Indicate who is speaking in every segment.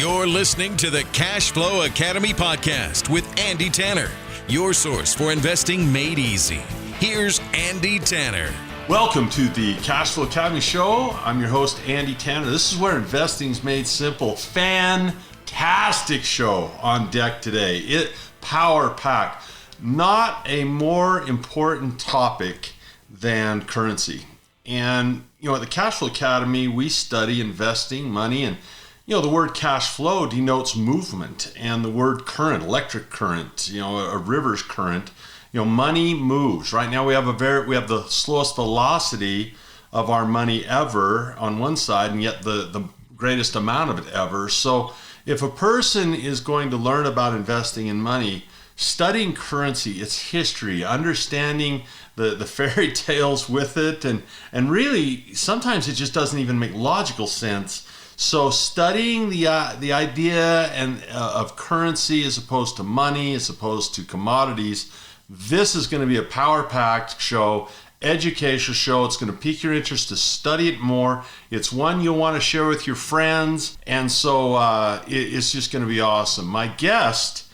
Speaker 1: You're listening to the Cash Flow Academy podcast with Andy Tanner, your source for investing made easy. Here's Andy Tanner.
Speaker 2: Welcome to the Cash Flow Academy show. I'm your host, Andy Tanner. This is where investing's made simple. Fantastic show on deck today. Power packed. Not a more important topic than currency. And, at the Cash Flow Academy, we study investing, money, and, the word cash flow denotes movement, and the word current, electric current, a river's current, money moves. Right now we have the slowest velocity of our money ever on one side, and yet the greatest amount of it ever. So if a person is going to learn about investing in money, studying currency, its history, understanding the fairy tales with it, and really sometimes it just doesn't even make logical sense. So studying the idea of currency as opposed to money, as opposed to commodities, this is going to be a power-packed show, educational show. It's going to pique your interest to study it more. It's one you'll want to share with your friends, and so it's just going to be awesome. My guest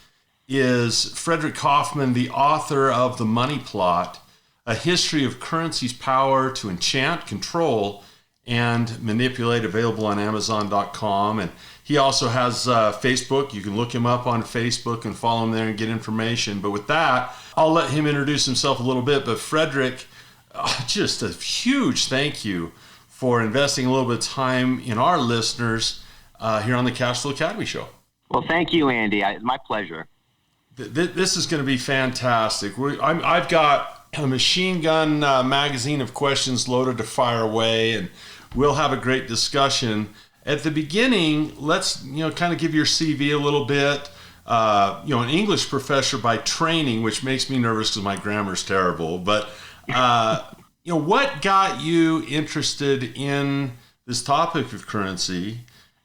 Speaker 2: is Frederick Kaufman, the author of The Money Plot, A History of Currency's Power to Enchant, Control, and Manipulate, available on Amazon.com. And he also has Facebook. You can look him up on Facebook and follow him there and get information. But with that, I'll let him introduce himself a little bit. But Frederick, just a huge thank you for investing a little bit of time in our listeners here on the Cash Flow Academy show.
Speaker 3: Well, thank you, Andy. It's my pleasure.
Speaker 2: This is going to be fantastic. I've got a machine gun magazine of questions loaded to fire away, and we'll have a great discussion. At the beginning, let's kind of give your CV a little bit. An English professor by training, which makes me nervous because my grammar's terrible. But what got you interested in this topic of currency,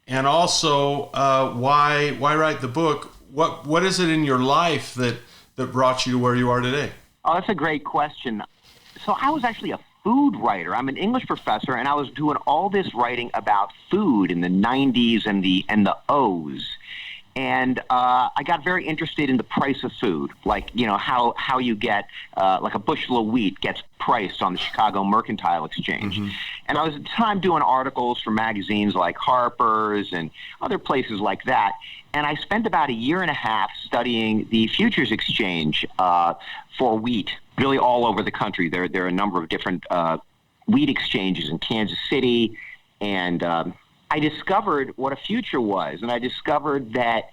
Speaker 2: and also why write the book? What is it in your life that brought you to where you are today?
Speaker 3: Oh, that's a great question. So I was actually a food writer. I'm an English professor, and I was doing all this writing about food in the 90s and the O's. And I got very interested in the price of food, like, how you get, like a bushel of wheat gets priced on the Chicago Mercantile Exchange. Mm-hmm. And I was at the time doing articles for magazines like Harper's and other places like that. And I spent about a year and a half studying the futures exchange for wheat, really all over the country. There are a number of different wheat exchanges in Kansas City, and I discovered what a future was, and I discovered that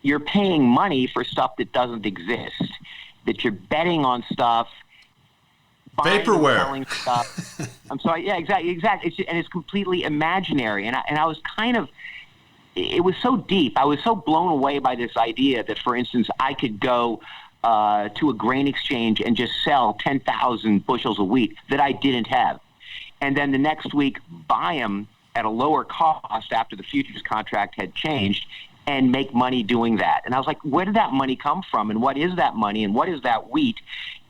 Speaker 3: you're paying money for stuff that doesn't exist, that you're betting on stuff, buying
Speaker 2: vaporware,
Speaker 3: and selling stuff. I'm sorry, yeah, exactly. And it's completely imaginary, and I was kind of, it was so deep. I was so blown away by this idea that, for instance, I could go to a grain exchange and just sell 10,000 bushels of wheat that I didn't have, and then the next week buy them at a lower cost after the futures contract had changed and make money doing that. And I was like, where did that money come from? And what is that money? And what is that wheat?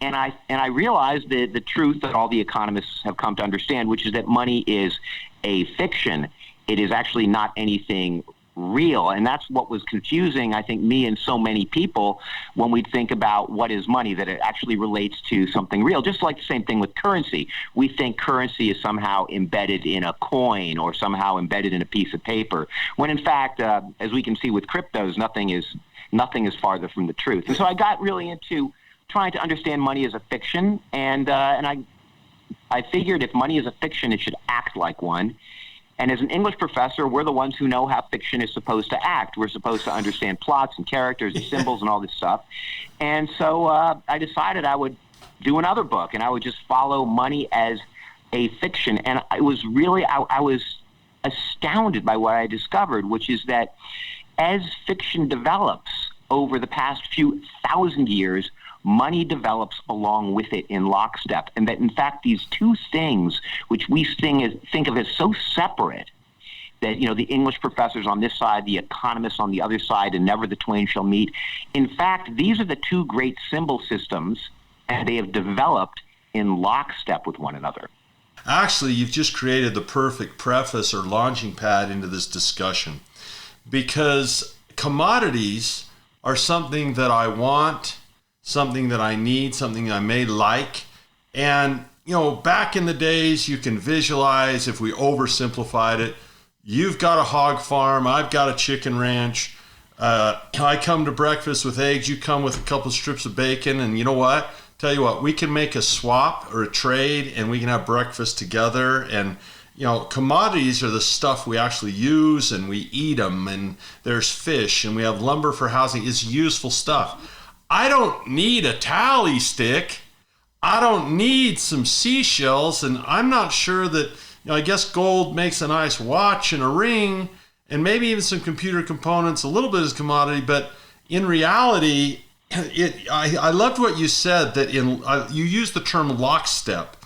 Speaker 3: And I realized the truth that all the economists have come to understand, which is that money is a fiction. It is actually not anything real. And that's what was confusing, I think, me and so many people when we think about what is money, that it actually relates to something real. Just like the same thing with currency. We think currency is somehow embedded in a coin or somehow embedded in a piece of paper, when in fact, as we can see with cryptos, nothing is farther from the truth. And so I got really into trying to understand money as a fiction, and I figured if money is a fiction, it should act like one. And as an English professor, we're the ones who know how fiction is supposed to act. We're supposed to understand plots and characters and symbols and all this stuff. And so I decided I would do another book, and I would just follow money as a fiction. And it was really, I was astounded by what I discovered, which is that as fiction develops over the past few thousand years, money develops along with it in lockstep, and that in fact these two things, which we think of as so separate, that the English professors on this side, the economists on the other side, and never the twain shall meet. In fact, these are the two great symbol systems, and they have developed in lockstep with one another.
Speaker 2: Actually, you've just created the perfect preface or launching pad into this discussion, because commodities are something that I want, something that I need, something I may like. And, back in the days, you can visualize, if we oversimplified it, you've got a hog farm, I've got a chicken ranch. I come to breakfast with eggs, you come with a couple of strips of bacon, and you know what? Tell you what, we can make a swap or a trade, and we can have breakfast together. And commodities are the stuff we actually use, and we eat them, and there's fish, and we have lumber for housing. It's useful stuff. I don't need a tally stick. I don't need some seashells, and I'm not sure that, I guess gold makes a nice watch and a ring, and maybe even some computer components, a little bit as commodity, but in reality, I loved what you said, that you used the term lockstep.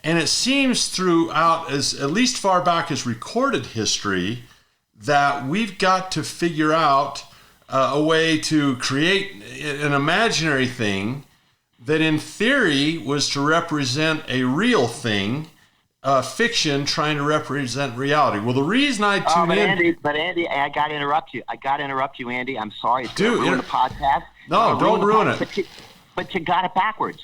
Speaker 2: And it seems throughout, as at least far back as recorded history, that we've got to figure out a way to create an imaginary thing that in theory was to represent a real thing, fiction trying to represent reality. Well, the reason I tune in...
Speaker 3: Andy, I got to interrupt you. Andy. I'm sorry. It's going to ruin the podcast.
Speaker 2: No, don't ruin it.
Speaker 3: But you got it backwards.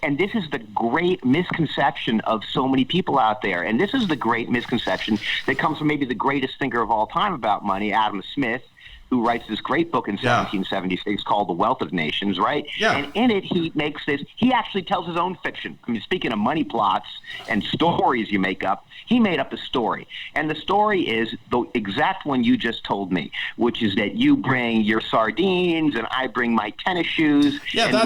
Speaker 3: And this is the great misconception of so many people out there. And this is the great misconception that comes from maybe the greatest thinker of all time about money, Adam Smith, who writes this great book in 1776 called The Wealth of Nations, right?
Speaker 2: Yeah.
Speaker 3: And in it, he actually tells his own fiction. I mean, speaking of money plots and stories you make up, he made up a story. And the story is the exact one you just told me, which is that you bring your sardines and I bring my tennis shoes.
Speaker 2: Yeah,
Speaker 3: and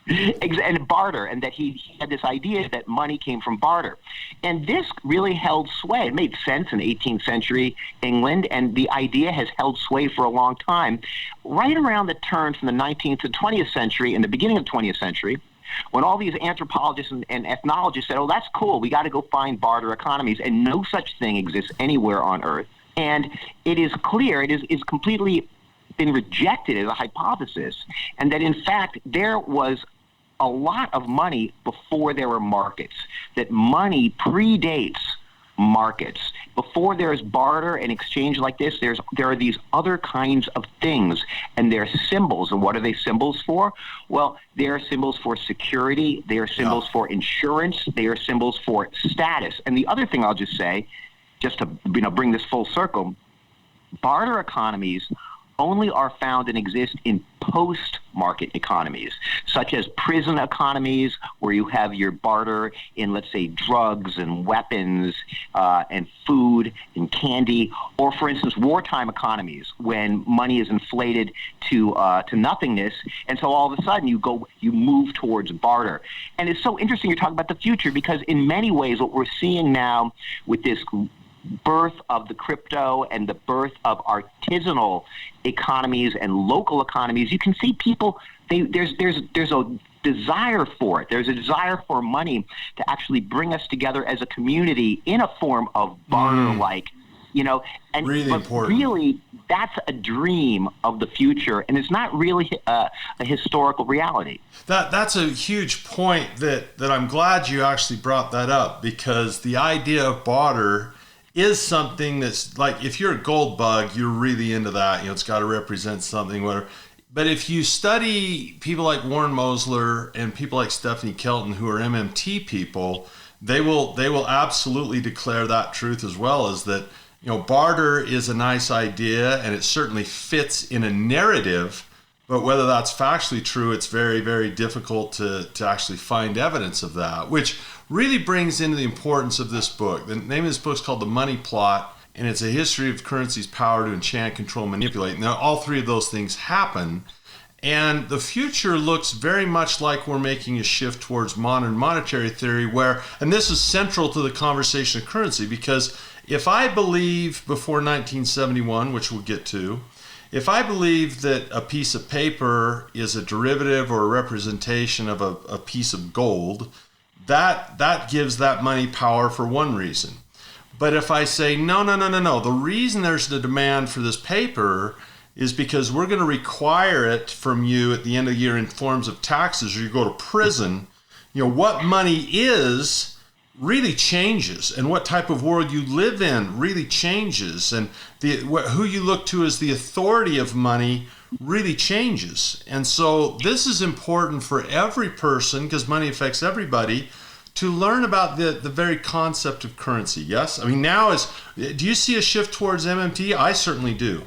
Speaker 3: and barter, and that he had this idea that money came from barter. And this really held sway. It made sense in 18th century England, and the idea has held sway for a long time. Right around the turn from the 19th to 20th century, in the beginning of the 20th century, when all these anthropologists and ethnologists said, oh, that's cool, we got to go find barter economies, and no such thing exists anywhere on Earth. And it is clear, it is completely been rejected as a hypothesis, and that in fact there was a lot of money before there were markets, that money predates markets. Before there's barter and exchange like this, there are these other kinds of things, and they're symbols. And what are they symbols for? Well, they are symbols for security, they are symbols for insurance, they are symbols for status. And the other thing I'll just say, just to bring this full circle, barter economies only are found and exist in post-market economies, such as prison economies, where you have your barter in, let's say, drugs and weapons and food and candy, or, for instance, wartime economies, when money is inflated to nothingness, and so all of a sudden you move towards barter. And it's so interesting you're talking about the future, because in many ways what we're seeing now with this birth of the crypto and the birth of artisanal economies and local economies, you can see people, there's a desire for it. There's a desire for money to actually bring us together as a community in a form of barter-like, and
Speaker 2: really important.
Speaker 3: Really, that's a dream of the future, and it's not really a historical reality.
Speaker 2: That's a huge point that I'm glad you actually brought that up, because the idea of barter is something that's like, if you're a gold bug, you're really into that. It's got to represent something, whatever. But if you study people like Warren Mosler and people like Stephanie Kelton, who are MMT people, they will absolutely declare that truth as well, as that, barter is a nice idea and it certainly fits in a narrative, but whether that's factually true, it's very, very difficult to actually find evidence of that, which really brings into the importance of this book. The name of this book is called The Money Plot, and it's a history of currency's power to enchant, control, manipulate. Now, all three of those things happen, and the future looks very much like we're making a shift towards modern monetary theory, and this is central to the conversation of currency, because if I believe before 1971, which we'll get to, if I believe that a piece of paper is a derivative or a representation of a piece of gold, that gives that money power for one reason. But if I say, no, the reason there's the demand for this paper is because we're going to require it from you at the end of the year in forms of taxes, or you go to prison. What money is really changes, and what type of world you live in really changes, and who you look to as the authority of money really changes. And so this is important for every person, because money affects everybody, to learn about the very concept of currency. Yes? I mean, do you see a shift towards MMT? I certainly do.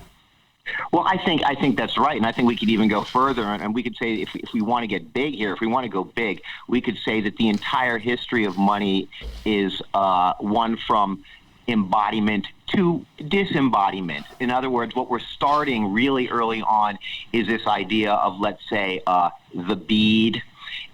Speaker 3: Well, I think that's right, and I think we could even go further, and we could say if we want to get big here, if we want to go big, we could say that the entire history of money is one from embodiment to disembodiment. In other words, what we're starting really early on is this idea of, let's say, the bead,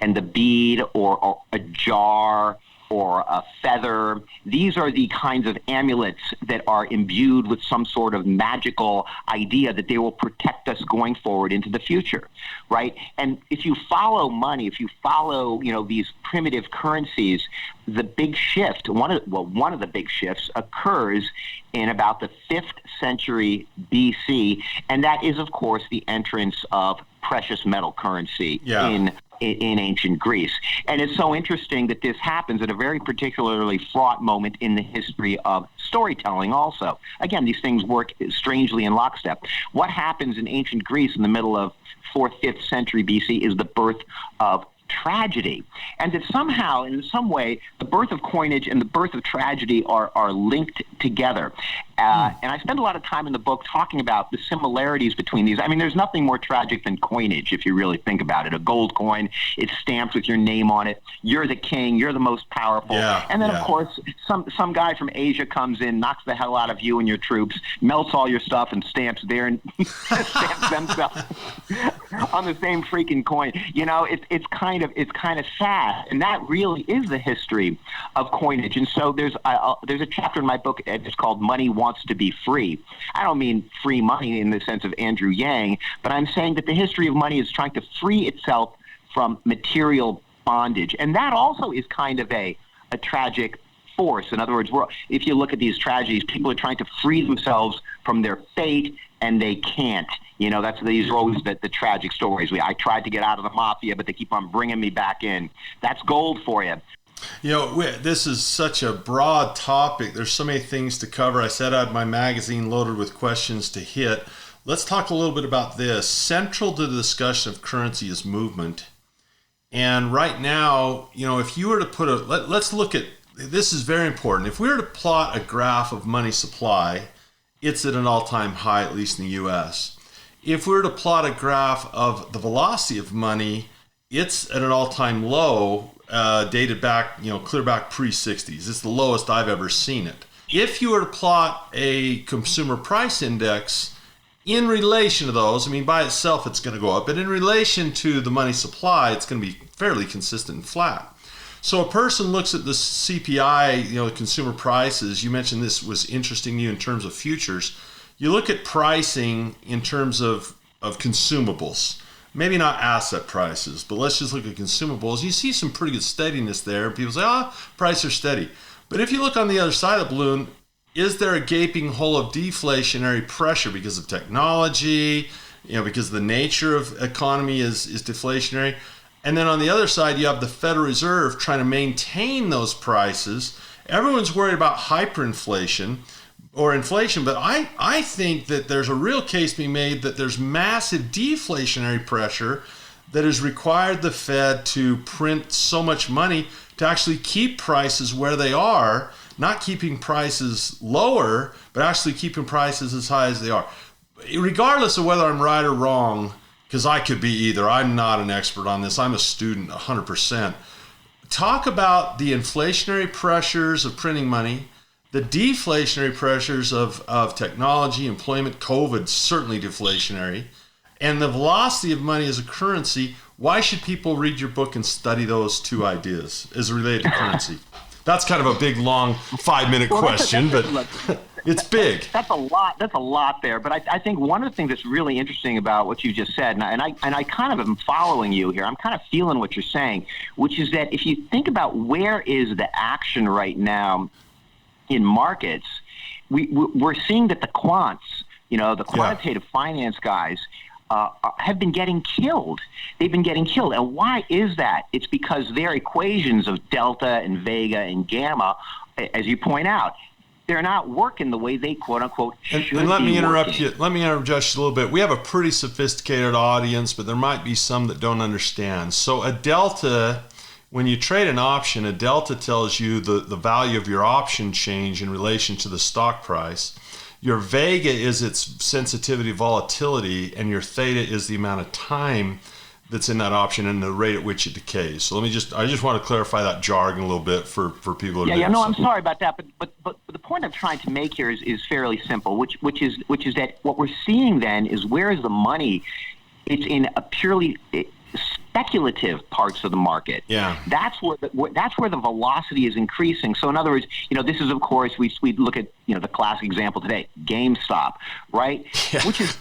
Speaker 3: and the bead or a jar or a feather. These are the kinds of amulets that are imbued with some sort of magical idea that they will protect us going forward into the future, right? And if you follow money, if you follow, these primitive currencies, the big shift, one of the big shifts occurs in about the 5th century BC, and that is, of course, the entrance of precious metal currency in ancient Greece. And it's so interesting that this happens at a very particularly fraught moment in the history of storytelling also. Again, these things work strangely in lockstep. What happens in ancient Greece in the middle of 4th, 5th century BC is the birth of tragedy. And that somehow, in some way, the birth of coinage and the birth of tragedy are linked together. And I spend a lot of time in the book talking about the similarities between these. I mean, there's nothing more tragic than coinage, if you really think about it. A gold coin, it's stamped with your name on it. You're the king. You're the most powerful. And then, of course, some guy from Asia comes in, knocks the hell out of you and your troops, melts all your stuff, and stamps stamps themselves on the same freaking coin. It's kind of sad, and that really is the history of coinage. And so there's a chapter in my book. It's called "Money Wants to Be Free." I don't mean free money in the sense of Andrew Yang, but I'm saying that the history of money is trying to free itself from material bondage, and that also is kind of a tragic force. In other words, if you look at these tragedies, people are trying to free themselves from their fate, and they can't. These are always the tragic stories. I tried to get out of the mafia, but they keep on bringing me back in. That's gold for you.
Speaker 2: This is such a broad topic. There's so many things to cover. I said I had my magazine loaded with questions to hit. Let's talk a little bit about this. Central to the discussion of currency is movement. And right now, if you were to let's look at, this is very important. If we were to plot a graph of money supply, it's at an all-time high, at least in the U.S. If we were to plot a graph of the velocity of money, it's at an all-time low, dated back, clear back pre-60s. It's the lowest I've ever seen it. If you were to plot a consumer price index in relation to those, by itself it's going to go up, but in relation to the money supply, it's going to be fairly consistent and flat. So a person looks at the CPI, the consumer prices. You mentioned this was interesting to you in terms of futures. You look at pricing in terms of consumables. Maybe not asset prices, but let's just look at consumables. You see some pretty good steadiness there. People say, prices are steady. But if you look on the other side of the balloon, is there a gaping hole of deflationary pressure because of technology, because the nature of economy is deflationary? And then on the other side, you have the Federal Reserve trying to maintain those prices. Everyone's worried about hyperinflation or inflation, but I think that there's a real case to be made that there's massive deflationary pressure that has required the Fed to print so much money to actually keep prices where they are, not keeping prices lower, but actually keeping prices as high as they are. Regardless of whether I'm right or wrong, because I could be either. I'm not an expert on this. I'm a student 100%. Talk about the inflationary pressures of printing money, the deflationary pressures of technology, employment, COVID, certainly deflationary, and the velocity of money as a currency. Why should people read your book and study those two ideas as related to currency? That's kind of a big, long 5-minute question, but it's big.
Speaker 3: That's a lot. That's a lot there. But I think one of the things that's really interesting about what you just said, and I kind of am following you here. I'm kind of feeling what you're saying, which is that if you think about where is the action right now in markets, we're seeing that the quants, the quantitative finance guys, have been getting killed. They've been getting killed. And why is that? It's because their equations of delta and vega and gamma, as you point out, they're not working the way they quote unquote should be.
Speaker 2: And let me interrupt
Speaker 3: working.
Speaker 2: you. Let me interrupt just a little bit. We have a pretty sophisticated audience, but there might be some that don't understand. So a delta, when you trade an option, a delta tells you the value of your option change in relation to the stock price. Your vega is its sensitivity volatility, and your theta is the amount of time that's in that option and the rate at which it decays. So I just want to clarify that jargon a little bit for people.
Speaker 3: No, I'm sorry about that, but the point I'm trying to make here is fairly simple, which is that what we're seeing then is where is the money? It's in a purely speculative parts of the market.
Speaker 2: Yeah, that's
Speaker 3: where the velocity is increasing. So in other words, this is of course we look at the classic example today, GameStop, right?
Speaker 2: Yeah.
Speaker 3: Which is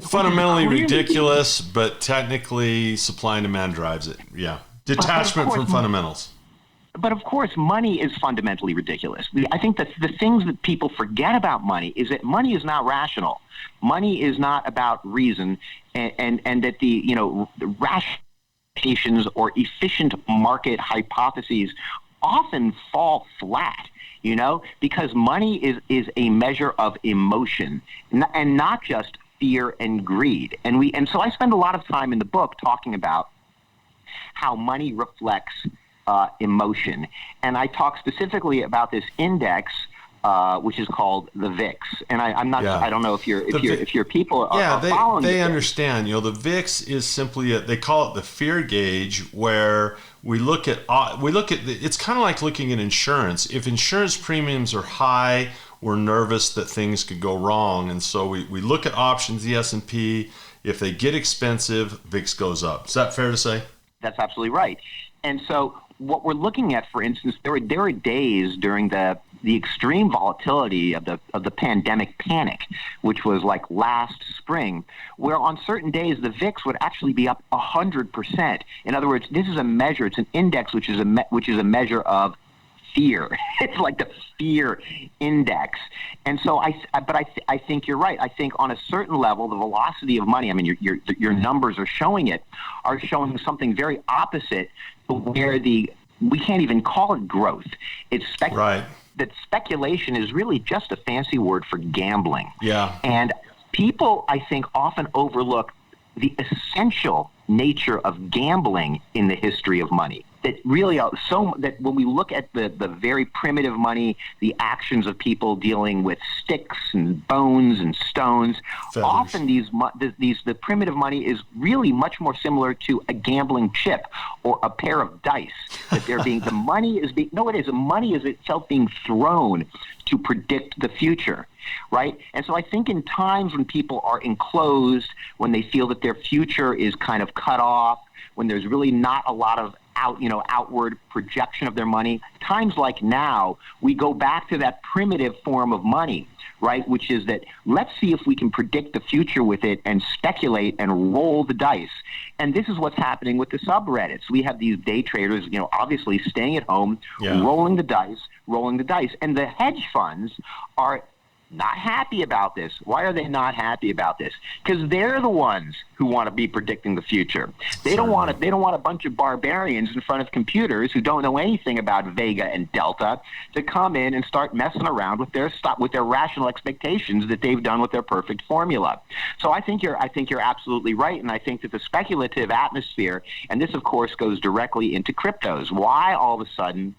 Speaker 2: fundamentally ridiculous, but technically supply and demand drives it. Yeah, detachment from fundamentals.
Speaker 3: But of course, money is fundamentally ridiculous. I think that the things that people forget about money is that money is not rational. Money is not about reason, and that the rationalizations or efficient market hypotheses often fall flat. Because money is a measure of emotion and not just fear and greed. And so I spend a lot of time in the book talking about how money reflects emotion. And I talk specifically about this index, which is called the VIX. And I'm not. I don't know if your people are following.
Speaker 2: They understand. The VIX is simply they call it the fear gauge, where we look at it's kind of like looking at insurance. If insurance premiums are high, we're nervous that things could go wrong, and so we look at options, the S&P. If they get expensive, VIX goes up. Is that fair to say?
Speaker 3: That's absolutely right. And so what we're looking at, for instance, there were days during the extreme volatility of the pandemic panic, which was like last spring, where on certain days the VIX would actually be up 100%. In other words, this is a measure; it's an index, which is a measure of fear. It's like the fear index. And so I think you're right. I think on a certain level, the velocity of money, I mean, your numbers are showing something very opposite to where we can't even call it growth. It's
Speaker 2: right.
Speaker 3: That speculation is really just a fancy word for gambling.
Speaker 2: Yeah.
Speaker 3: And people, I think, often overlook the essential nature of gambling in the history of money. That really that when we look at the very primitive money, the actions of people dealing with sticks and bones and stones,
Speaker 2: feathers.
Speaker 3: Often the primitive money is really much more similar to a gambling chip or a pair of dice. That the money is itself being thrown to predict the future, right? And so I think in times when people are enclosed, when they feel that their future is kind of cut off, when there's really not a lot of outward projection of their money, times like now, we go back to that primitive form of money, right? Which is that let's see if we can predict the future with it and speculate and roll the dice. And this is what's happening with the subreddits. We have these day traders, obviously staying at home, rolling the dice. And the hedge funds are not happy about this. Why are they not happy about this? Because they're the ones who want to be predicting the future. They don't want a bunch of barbarians in front of computers who don't know anything about Vega and Delta to come in and start messing around with their rational expectations that they've done with their perfect formula. So I think you're absolutely right, and I think that the speculative atmosphere, and this of course goes directly into cryptos. Why all of a sudden,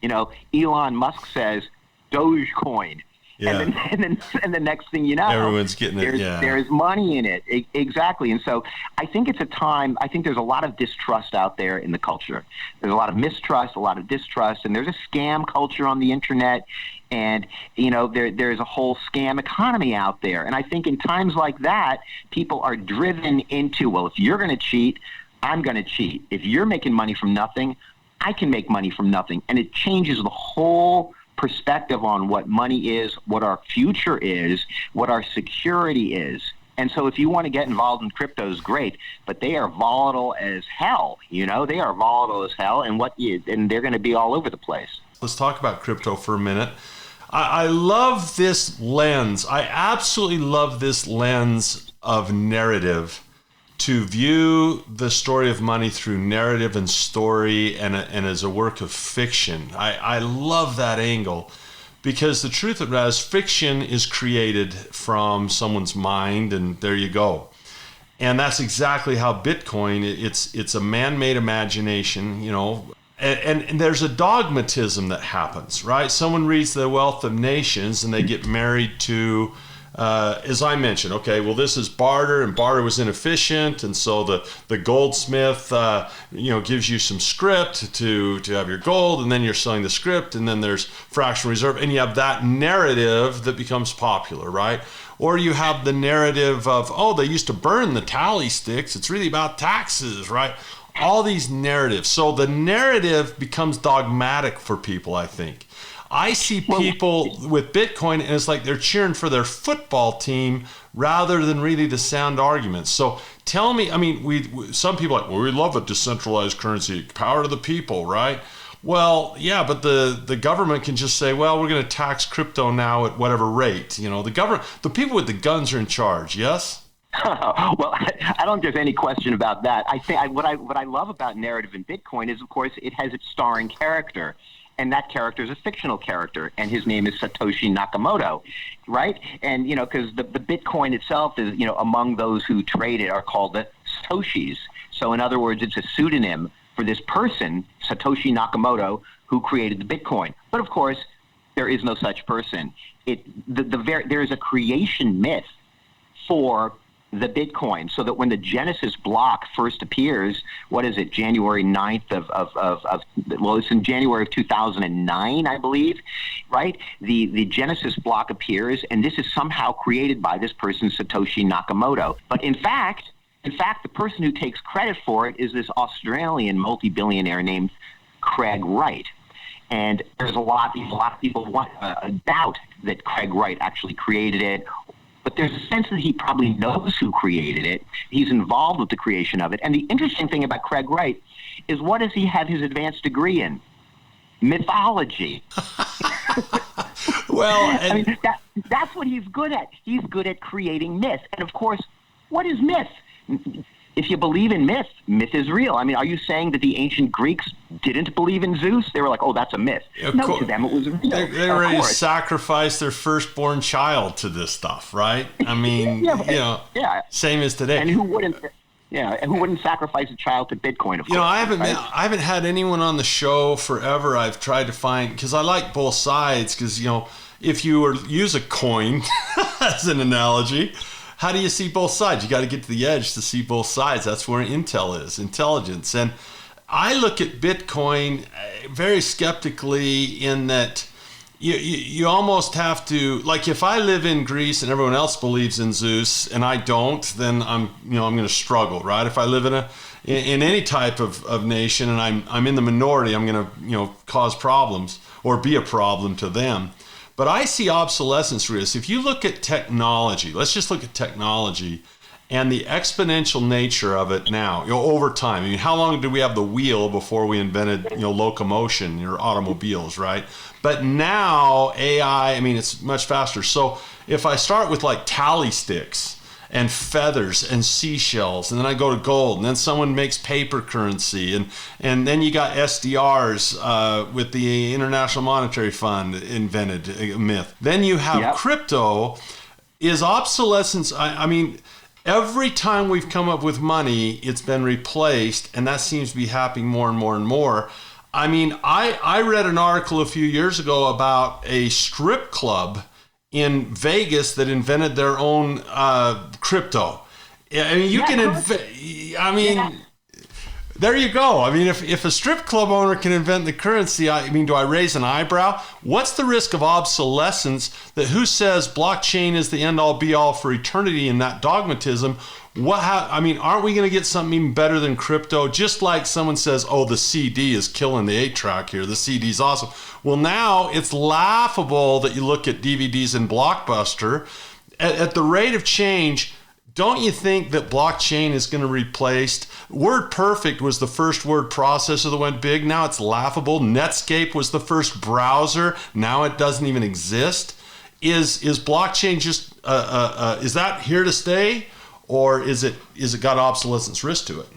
Speaker 3: Elon Musk says Dogecoin.
Speaker 2: Yeah.
Speaker 3: And the next thing you know,
Speaker 2: everyone's getting it.
Speaker 3: There's money in it. Exactly. And so I think it's a time, I think there's a lot of distrust out there in the culture. There's a lot of mistrust, a lot of distrust, and there's a scam culture on the internet. And, there's a whole scam economy out there. And I think in times like that, people are driven into, well, if you're going to cheat, I'm going to cheat. If you're making money from nothing, I can make money from nothing. And it changes the whole perspective on what money is, what our future is, what our security is. And so if you want to get involved in cryptos, great, but they are volatile as hell. They are volatile as hell, and they're going to be all over the place.
Speaker 2: Let's talk about crypto for a minute. I love this lens. I absolutely love this lens of narrative, to view the story of money through narrative and story and as a work of fiction. I love that angle, because the truth of it is fiction is created from someone's mind, and there you go. And that's exactly how Bitcoin, it's a man-made imagination, you know, and there's a dogmatism that happens, right? Someone reads The Wealth of Nations and they get married to, as I mentioned, okay, well, this is barter, and barter was inefficient, and so the goldsmith, gives you some script to have your gold, and then you're selling the script, and then there's fractional reserve, and you have that narrative that becomes popular, right? Or you have the narrative of, oh, they used to burn the tally sticks, it's really about taxes, right? All these narratives. So the narrative becomes dogmatic for people, I think. I see people with Bitcoin, and it's like they're cheering for their football team rather than really the sound arguments. So tell me, I mean, some people are like, well, we love a decentralized currency, power to the people, right? Well, yeah, but the government can just say, well, we're going to tax crypto now at whatever rate. You know, the people with the guns are in charge, yes?
Speaker 3: Well, I don't think there's any question about that. I think what I love about narrative in Bitcoin is, of course, it has its starring character. And that character is a fictional character, and his name is Satoshi Nakamoto, right? And, you know, because the Bitcoin itself is, you know, among those who trade it are called the Satoshis. So in other words, it's a pseudonym for this person, Satoshi Nakamoto, who created the Bitcoin. But of course, there is no such person. There is a creation myth for the Bitcoin, so that when the Genesis block first appears, what is it, January 9th it's in January of 2009, I believe, right? The Genesis block appears, and this is somehow created by this person, Satoshi Nakamoto. But in fact, the person who takes credit for it is this Australian multi-billionaire named Craig Wright. And there's a lot of people doubt that Craig Wright actually created it. But there's a sense that he probably knows who created it. He's involved with the creation of it. And the interesting thing about Craig Wright is, what does he have his advanced degree in? Mythology.
Speaker 2: Well,
Speaker 3: I mean, that's what he's good at. He's good at creating myth. And of course, what is myth? If you believe in myth, myth is real. I mean, are you saying that the ancient Greeks didn't believe in Zeus? They were like, oh, that's a myth. No, to them it was real.
Speaker 2: They were ready to sacrifice their firstborn child to this stuff, right? I mean, same as today.
Speaker 3: And who wouldn't? Yeah, and who wouldn't sacrifice a child to Bitcoin? Of course.
Speaker 2: You know, I haven't had anyone on the show forever. I've tried to find, because I like both sides. Because, you know, if you use a coin as an analogy, how do you see both sides? You got to get to the edge to see both sides. That's where intel is, intelligence. And I look at Bitcoin very skeptically, in that you almost have to, like, if I live in Greece and everyone else believes in Zeus and I don't, then I'm going to struggle, right? If I live in any type of nation and I'm in the minority, I'm going to cause problems or be a problem to them. But I see obsolescence risk. If you look at technology, let's just look at technology and the exponential nature of it now, over time. I mean, how long did we have the wheel before we invented, locomotion, your automobiles, right? But now AI, I mean, it's much faster. So if I start with like tally sticks and feathers and seashells, and then I go to gold, and then someone makes paper currency, and then you got SDRs with the International Monetary Fund invented a myth. Then you have crypto. Is obsolescence, I mean, every time we've come up with money, it's been replaced, and that seems to be happening more and more and more. I mean, I read an article a few years ago about a strip club in Vegas that invented their own crypto. I mean, there you go. I mean, if a strip club owner can invent the currency, I mean, do I raise an eyebrow? What's the risk of obsolescence? That who says blockchain is the end-all be-all for eternity in that dogmatism? Aren't we going to get something even better than crypto? Just like someone says, oh, the CD is killing the 8-track here. The CD's awesome. Well, now it's laughable that you look at DVDs in Blockbuster. At the rate of change, don't you think that blockchain is going to replace? WordPerfect was the first word processor that went big. Now it's laughable. Netscape was the first browser. Now it doesn't even exist. Is blockchain just, is that here to stay? or is it got obsolescence risk to it?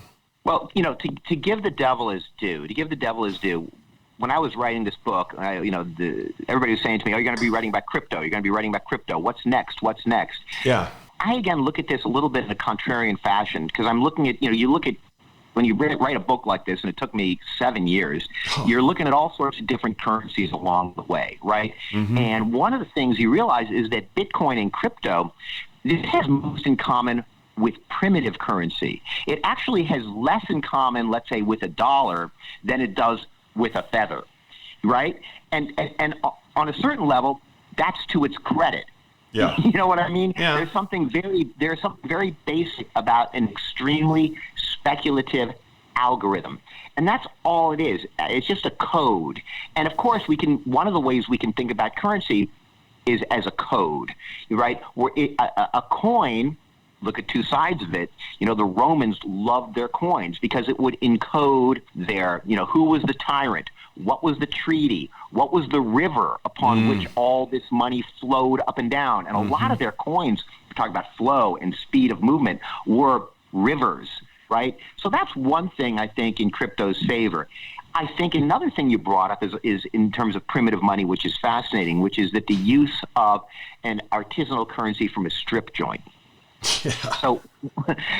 Speaker 3: Well, to give the devil his due, when I was writing this book, everybody was saying to me, "Oh, you're going to be writing about crypto. You're going to be writing about crypto. What's next? What's next?"
Speaker 2: Yeah.
Speaker 3: I again look at this a little bit in a contrarian fashion, because I'm looking at, you look at when you write a book like this, and it took me 7 years, you're looking at all sorts of different currencies along the way, right? Mm-hmm. And one of the things you realize is that Bitcoin and crypto, this has most in common with primitive currency. It actually has less in common, let's say, with a dollar than it does with a feather, right? And on a certain level, that's to its credit.
Speaker 2: Yeah.
Speaker 3: You know what I mean?
Speaker 2: Yeah.
Speaker 3: There's something very basic about an extremely speculative algorithm. And that's all it is. It's just a code. And of course, one of the ways we can think about currency is as a code, right? Where a coin, look at two sides of it. The Romans loved their coins because it would encode their, who was the tyrant, what was the treaty, what was the river upon which all this money flowed up and down. And a lot of their coins, we're talking about flow and speed of movement, were rivers, right? So that's one thing I think in crypto's favor. I think another thing you brought up is in terms of primitive money, which is fascinating, which is that the use of an artisanal currency from a strip joint. Yeah. So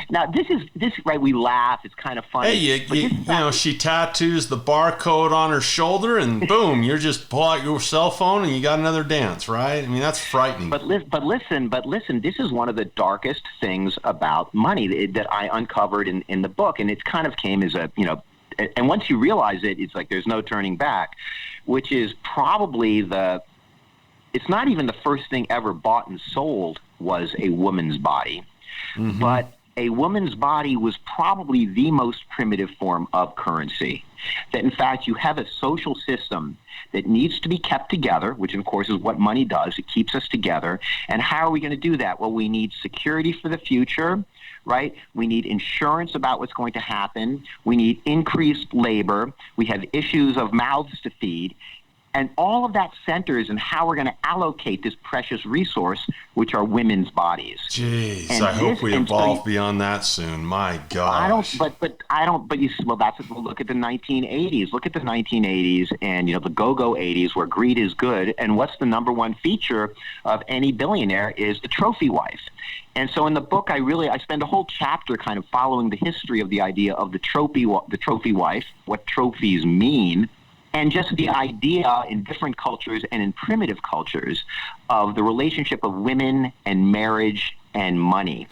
Speaker 3: now this right. We laugh. It's kind of funny.
Speaker 2: Hey, she tattoos the barcode on her shoulder, and boom, you're just pull out your cell phone and you got another dance, right? I mean, that's frightening.
Speaker 3: But listen. This is one of the darkest things about money that I uncovered in the book, and it kind of came as a and once you realize it, it's like there's no turning back, which is probably it's not even the first thing ever bought and sold was a woman's body. Mm-hmm. But a woman's body was probably the most primitive form of currency. That in fact, you have a social system that needs to be kept together, which of course is what money does. It keeps us together. And how are we going to do that? Well, we need security for the future, right? We need insurance about what's going to happen. We need increased labor. We have issues of mouths to feed. And all of that centers in how we're going to allocate this precious resource, which are women's bodies.
Speaker 2: Jeez, I hope we evolve beyond that soon. My gosh.
Speaker 3: But look at the 1980s. Look at the 1980s and the go-go 80s, where greed is good. And what's the number one feature of any billionaire is the trophy wife. And so in the book, I spend a whole chapter kind of following the history of the idea of the trophy wife, what trophies mean. And just the idea in different cultures and in primitive cultures of the relationship of women and marriage and money,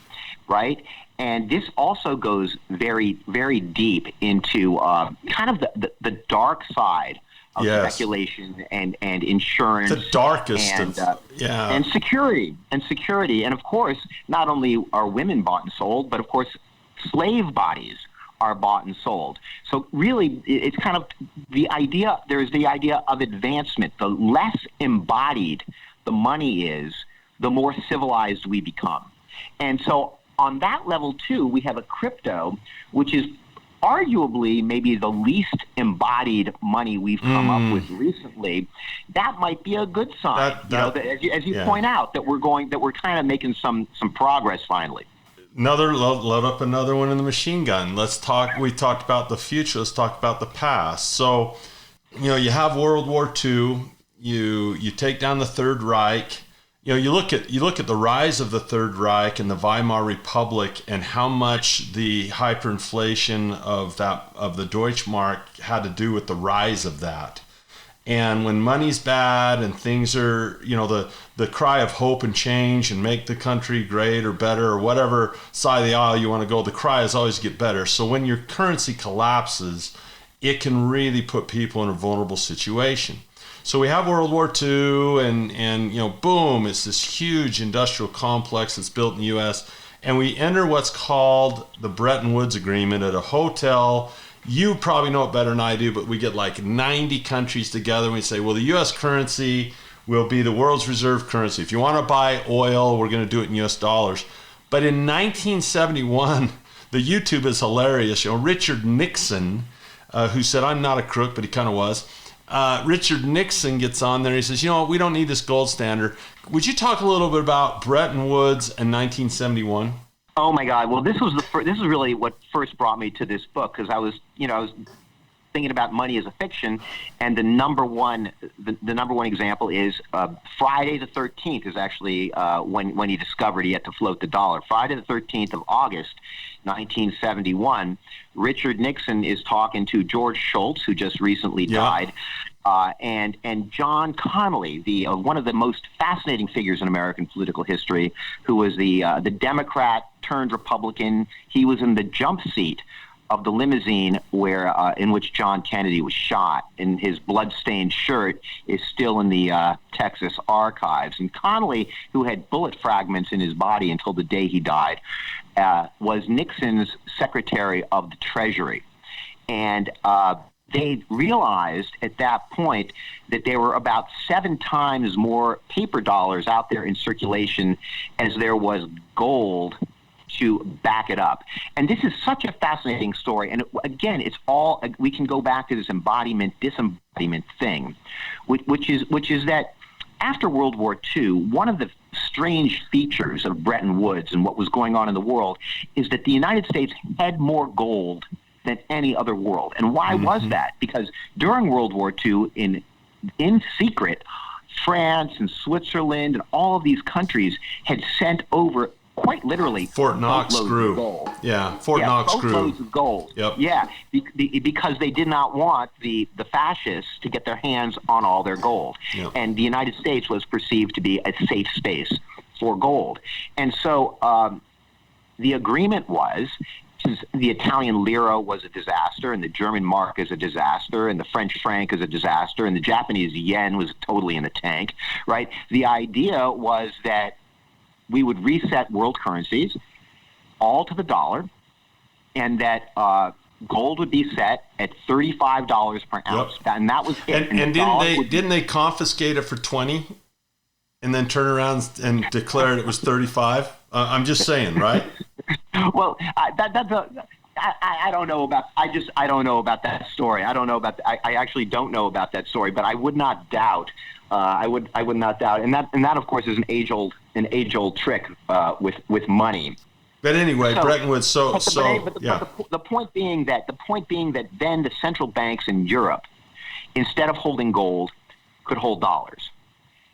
Speaker 3: right? And this also goes very, very deep into kind of the dark side of speculation and insurance.
Speaker 2: The darkest
Speaker 3: and security. And of course, not only are women bought and sold, but of course, slave bodies are bought and sold. So really, it's kind of there's the idea of advancement. The less embodied the money is, the more civilized we become. And so on that level too, we have a crypto, which is arguably maybe the least embodied money we've come up with recently. That might be a good sign. As you point out, that we're kind of making some progress finally.
Speaker 2: Load up another one in the machine gun. We talked about the future. Let's talk about the past. So, you have World War II. You take down the Third Reich. You look at the rise of the Third Reich and the Weimar Republic, and how much the hyperinflation of the Deutschmark had to do with the rise of that. And when money's bad and things are, the cry of hope and change and make the country great or better or whatever side of the aisle you want to go, the cry is always get better. So when your currency collapses, it can really put people in a vulnerable situation. So we have World War II and boom, it's this huge industrial complex that's built in the U.S. And we enter what's called the Bretton Woods Agreement at a hotel. You probably know it better than I do, but we get like 90 countries together and we say, well, the U.S. currency will be the world's reserve currency. If you want to buy oil, we're going to do it in U.S. dollars. But in 1971, the YouTube is hilarious. Richard Nixon, who said, I'm not a crook, but he kind of was. Richard Nixon gets on there and he says, we don't need this gold standard. Would you talk a little bit about Bretton Woods in 1971?
Speaker 3: Oh my God! Well, this is really what first brought me to this book, because I was thinking about money as a fiction, and the number one example is Friday the 13th is actually when he discovered he had to float the dollar. Friday the 13th of August, 1971. Richard Nixon is talking to George Shultz, who just recently died. And John Connally, the one of the most fascinating figures in American political history, who was the Democrat turned Republican. He was in the jump seat of the limousine in which John Kennedy was shot, and his blood-stained shirt is still in the Texas archives. And Connally, who had bullet fragments in his body until the day he died, was Nixon's Secretary of the Treasury. And they realized at that point that there were about 7 times more paper dollars out there in circulation as there was gold to back it up. And this is such a fascinating story. And again, it's all, we can go back to this embodiment-disembodiment thing, which is that after World War II, one of the strange features of Bretton Woods and what was going on in the world is that the United States had more gold than any other world. And why was that? Because during World War II, in secret, France and Switzerland and all of these countries had sent over, quite literally,
Speaker 2: Fort Knox grew.
Speaker 3: Gold.
Speaker 2: Yeah, Fort Knox grew.
Speaker 3: Boatloads of gold.
Speaker 2: Yep.
Speaker 3: Yeah, because they did not want the fascists to get their hands on all their gold.
Speaker 2: Yep.
Speaker 3: And the United States was perceived to be a safe space for gold. And so the agreement was, the Italian lira was a disaster, and the German mark is a disaster, and the French franc is a disaster, and the Japanese yen was totally in the tank, right? The idea was that we would reset world currencies all to the dollar, and that gold would be set at $35 per ounce.
Speaker 2: Yep.
Speaker 3: And that was it.
Speaker 2: And didn't they confiscate it for 20 and then turn around and declare it was 35? I'm just saying, right?
Speaker 3: Well, I don't know about. I don't know about that story. I don't know about. I actually don't know about that story. But I would not doubt. I would not doubt. And that of course is an age old trick with money.
Speaker 2: But anyway, Bretton Woods.
Speaker 3: The point being that then the central banks in Europe, instead of holding gold, could hold dollars,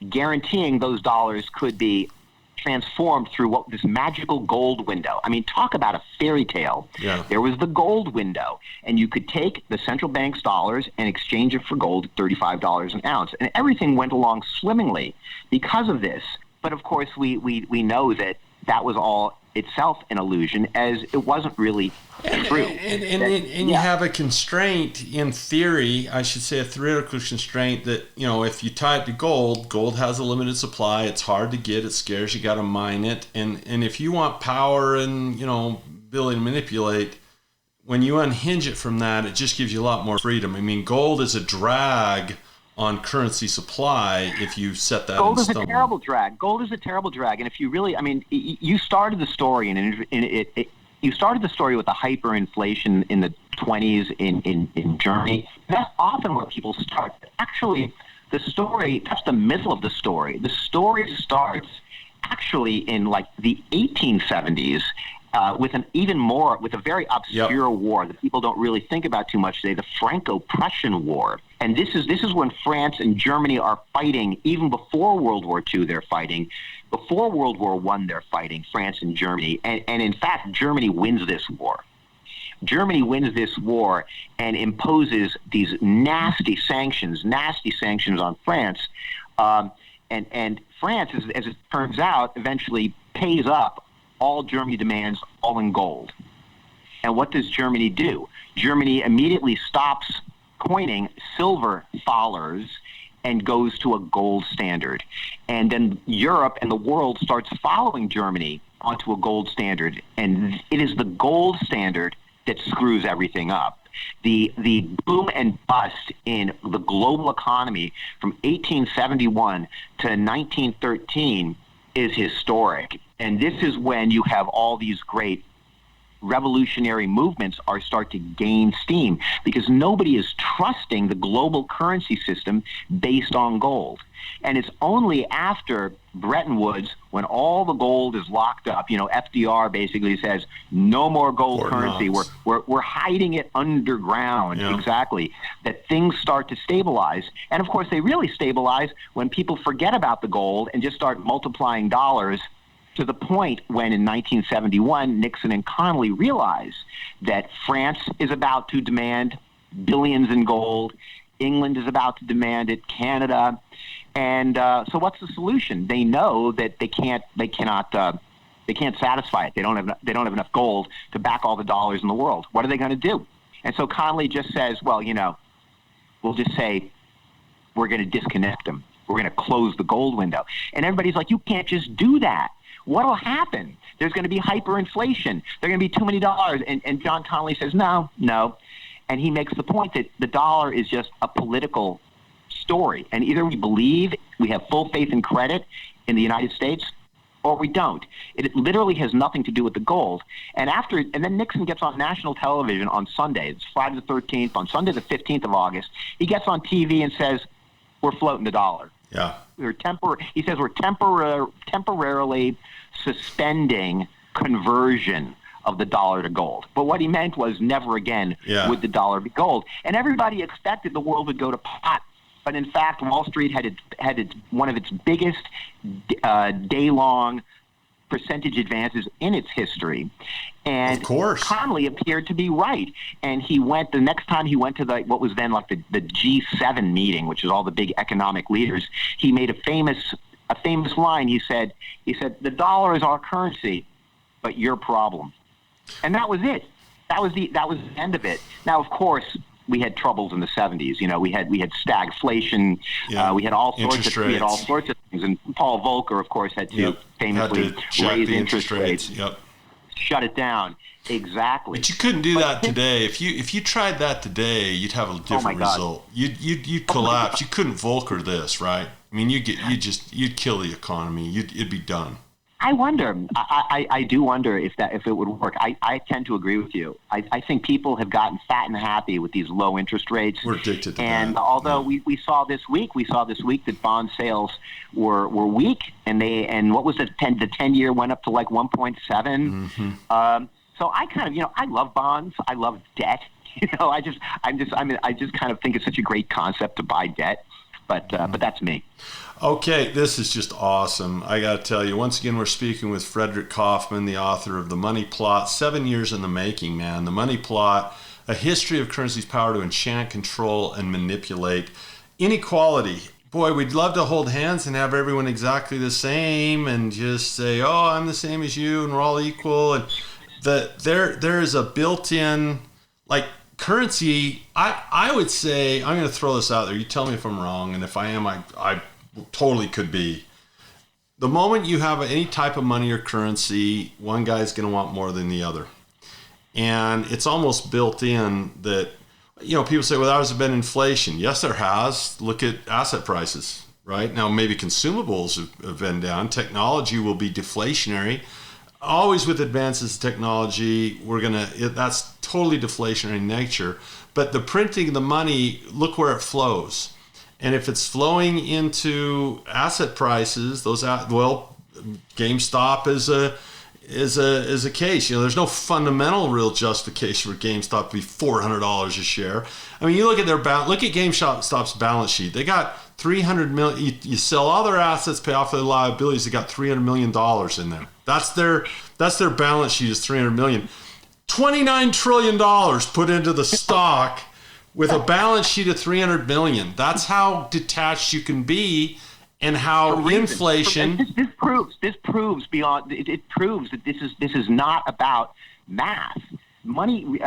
Speaker 3: guaranteeing those dollars could be transformed through this magical gold window. I mean, talk about a fairy tale.
Speaker 2: Yeah.
Speaker 3: There was the gold window, and you could take the central bank's dollars and exchange it for gold at $35 an ounce, and everything went along swimmingly because of this. But of course, we know that was all itself an illusion, as it wasn't really true.
Speaker 2: And you have a constraint in theory, I should say a theoretical constraint, that, if you tie it to gold has a limited supply, it's hard to get, it's scarce, you got to mine it. And if you want power and, ability to manipulate, when you unhinge it from that, it just gives you a lot more freedom. I mean, gold is a drag on currency supply if you set that
Speaker 3: gold
Speaker 2: in
Speaker 3: is
Speaker 2: stone.
Speaker 3: a terrible drag. Gold is a terrible drag. And if you really, you started the story you started the story with the hyperinflation in the 20s in Germany. That's often where people start. A the story, that's the middle of the story. The story starts actually in like the 1870s with a very obscure war that people don't really think about too much today, the Franco-Prussian War. And this is when France and Germany are fighting. Even before World War II, they're fighting. Before World War I, they're fighting, France and Germany. And in fact, Germany wins this war. Germany wins this war and imposes these nasty sanctions on France. And France, as it turns out, eventually pays up all Germany demands, all in gold. And what does Germany do? Germany immediately stops coining silver thalers and goes to a gold standard. And then Europe and the world starts following Germany onto a gold standard. And it is the gold standard that screws everything up. The boom and bust in the global economy from 1871 to 1913 is historic. And this is when you have all these great revolutionary movements start to gain steam because nobody is trusting the global currency system based on gold. And it's only after Bretton Woods, when all the gold is locked up, FDR basically says, no more gold currency. We're hiding it underground, exactly, that things start to stabilize. And of course, they really stabilize when people forget about the gold and just start multiplying dollars, to the point when in 1971, Nixon and Connally realized that France is about to demand billions in gold, England is about to demand it, Canada. And so what's the solution? They know that they can't satisfy it. They don't have enough gold to back all the dollars in the world. What are they going to do? And so Connally just says, well, we'll just say we're going to disconnect them. We're going to close the gold window. And everybody's like, you can't just do that. What will happen? There's going to be hyperinflation. There are going to be too many dollars. And John Connally says, no. And he makes the point that the dollar is just a political story. And either we believe, we have full faith and credit in the United States, or we don't. It literally has nothing to do with the gold. And then Nixon gets on national television on Sunday. It's Friday the 13th. On Sunday the 15th of August, he gets on TV and says, we're floating the dollar.
Speaker 2: Yeah.
Speaker 3: He says we're temporarily suspending conversion of the dollar to gold. But what he meant was never again would the dollar be gold. And everybody expected the world would go to pot. But in fact, Wall Street had one of its biggest day-long percentage advances in its history. And
Speaker 2: of course,
Speaker 3: Connally appeared to be right. And the next time he went to what was then like the G7 meeting, which is all the big economic leaders, he made a famous line. He said, the dollar is our currency, but your problem. And that was it. That was the end of it. Now, of course, we had troubles in the 70s. We had stagflation. We had all sorts of things. And Paul Volcker, of course, had to famously raise interest rates.
Speaker 2: Yep.
Speaker 3: Shut it down. Exactly.
Speaker 2: But you couldn't do that today. If you tried that today, you'd have a different result. You'd collapse. You couldn't Volcker this, right? I mean, you'd kill the economy. It'd be done.
Speaker 3: I wonder. I do wonder if it would work. I tend to agree with you. I think people have gotten fat and happy with these low interest rates.
Speaker 2: We're addicted to that.
Speaker 3: And although we saw this week that bond sales were weak, and what was the 10-year went up to like 1.7.
Speaker 2: Mm-hmm.
Speaker 3: So I kind of I love bonds. I love debt. I just kind of think it's such a great concept to buy debt. But that's me.
Speaker 2: Okay, this is just awesome. I got to tell you, once again, we're speaking with Frederick Kaufman, the author of The Money Plot, 7 years in the making, man. The Money Plot, a history of currency's power to enchant, control, and manipulate. Inequality. Boy, we'd love to hold hands and have everyone exactly the same and just say, oh, I'm the same as you and we're all equal. And there is a built-in, like, currency. I would say, I'm going to throw this out there. You tell me if I'm wrong, and if I am, I totally could be. The moment you have any type of money or currency, one guy's going to want more than the other. And it's almost built in that, people say, well, there has been inflation. Yes, there has. Look at asset prices, right? Now, maybe consumables have been down. Technology will be deflationary. Always with advances in technology, that's totally deflationary in nature. But the printing of the money, look where it flows. And if it's flowing into asset prices, GameStop is a case. There's no fundamental real justification for GameStop to be $400 a share. I mean, you look at GameStop's balance sheet. They got $300 million. You sell all their assets, pay off their liabilities. They got $300 million in there. That's their balance sheet is $300 million. $29 trillion put into the stock. With a balance sheet of $300 million, that's how detached you can be, and how inflation.
Speaker 3: This proves beyond. It proves that this is not about math. Money,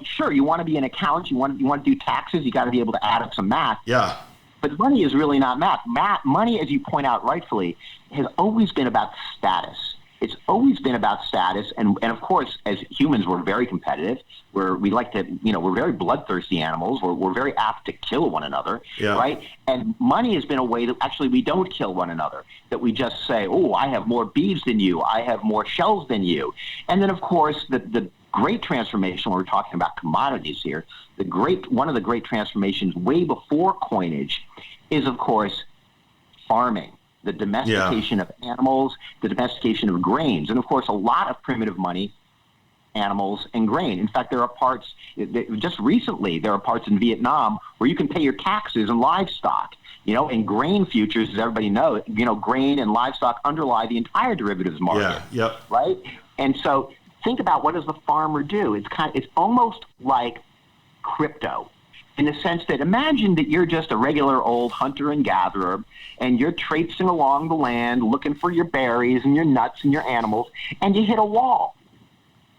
Speaker 3: sure, you want to be an accountant, you want to do taxes, you got to be able to add up some math.
Speaker 2: Yeah.
Speaker 3: But money is really not math. Money, as you point out rightfully, has always been about status. It's always been about status, and of course, as humans, we're very competitive. We're very bloodthirsty animals. We're very apt to kill one another, right? And money has been a way that actually we don't kill one another. That we just say, "Oh, I have more beads than you. I have more shells than you." And then, of course, the great transformation, when we're talking about commodities here, one of the great transformations way before coinage is, of course, farming, the domestication of animals, the domestication of grains, and, of course, a lot of primitive money, animals, and grain. In fact, there are parts, just recently, there are parts in Vietnam where you can pay your taxes in livestock. And grain futures, as everybody knows, grain and livestock underlie the entire derivatives market.
Speaker 2: Yeah, yep.
Speaker 3: Right? And so think about, what does the farmer do? It's almost like crypto, in the sense that, imagine that you're just a regular old hunter and gatherer, and you're traipsing along the land looking for your berries and your nuts and your animals, and you hit a wall.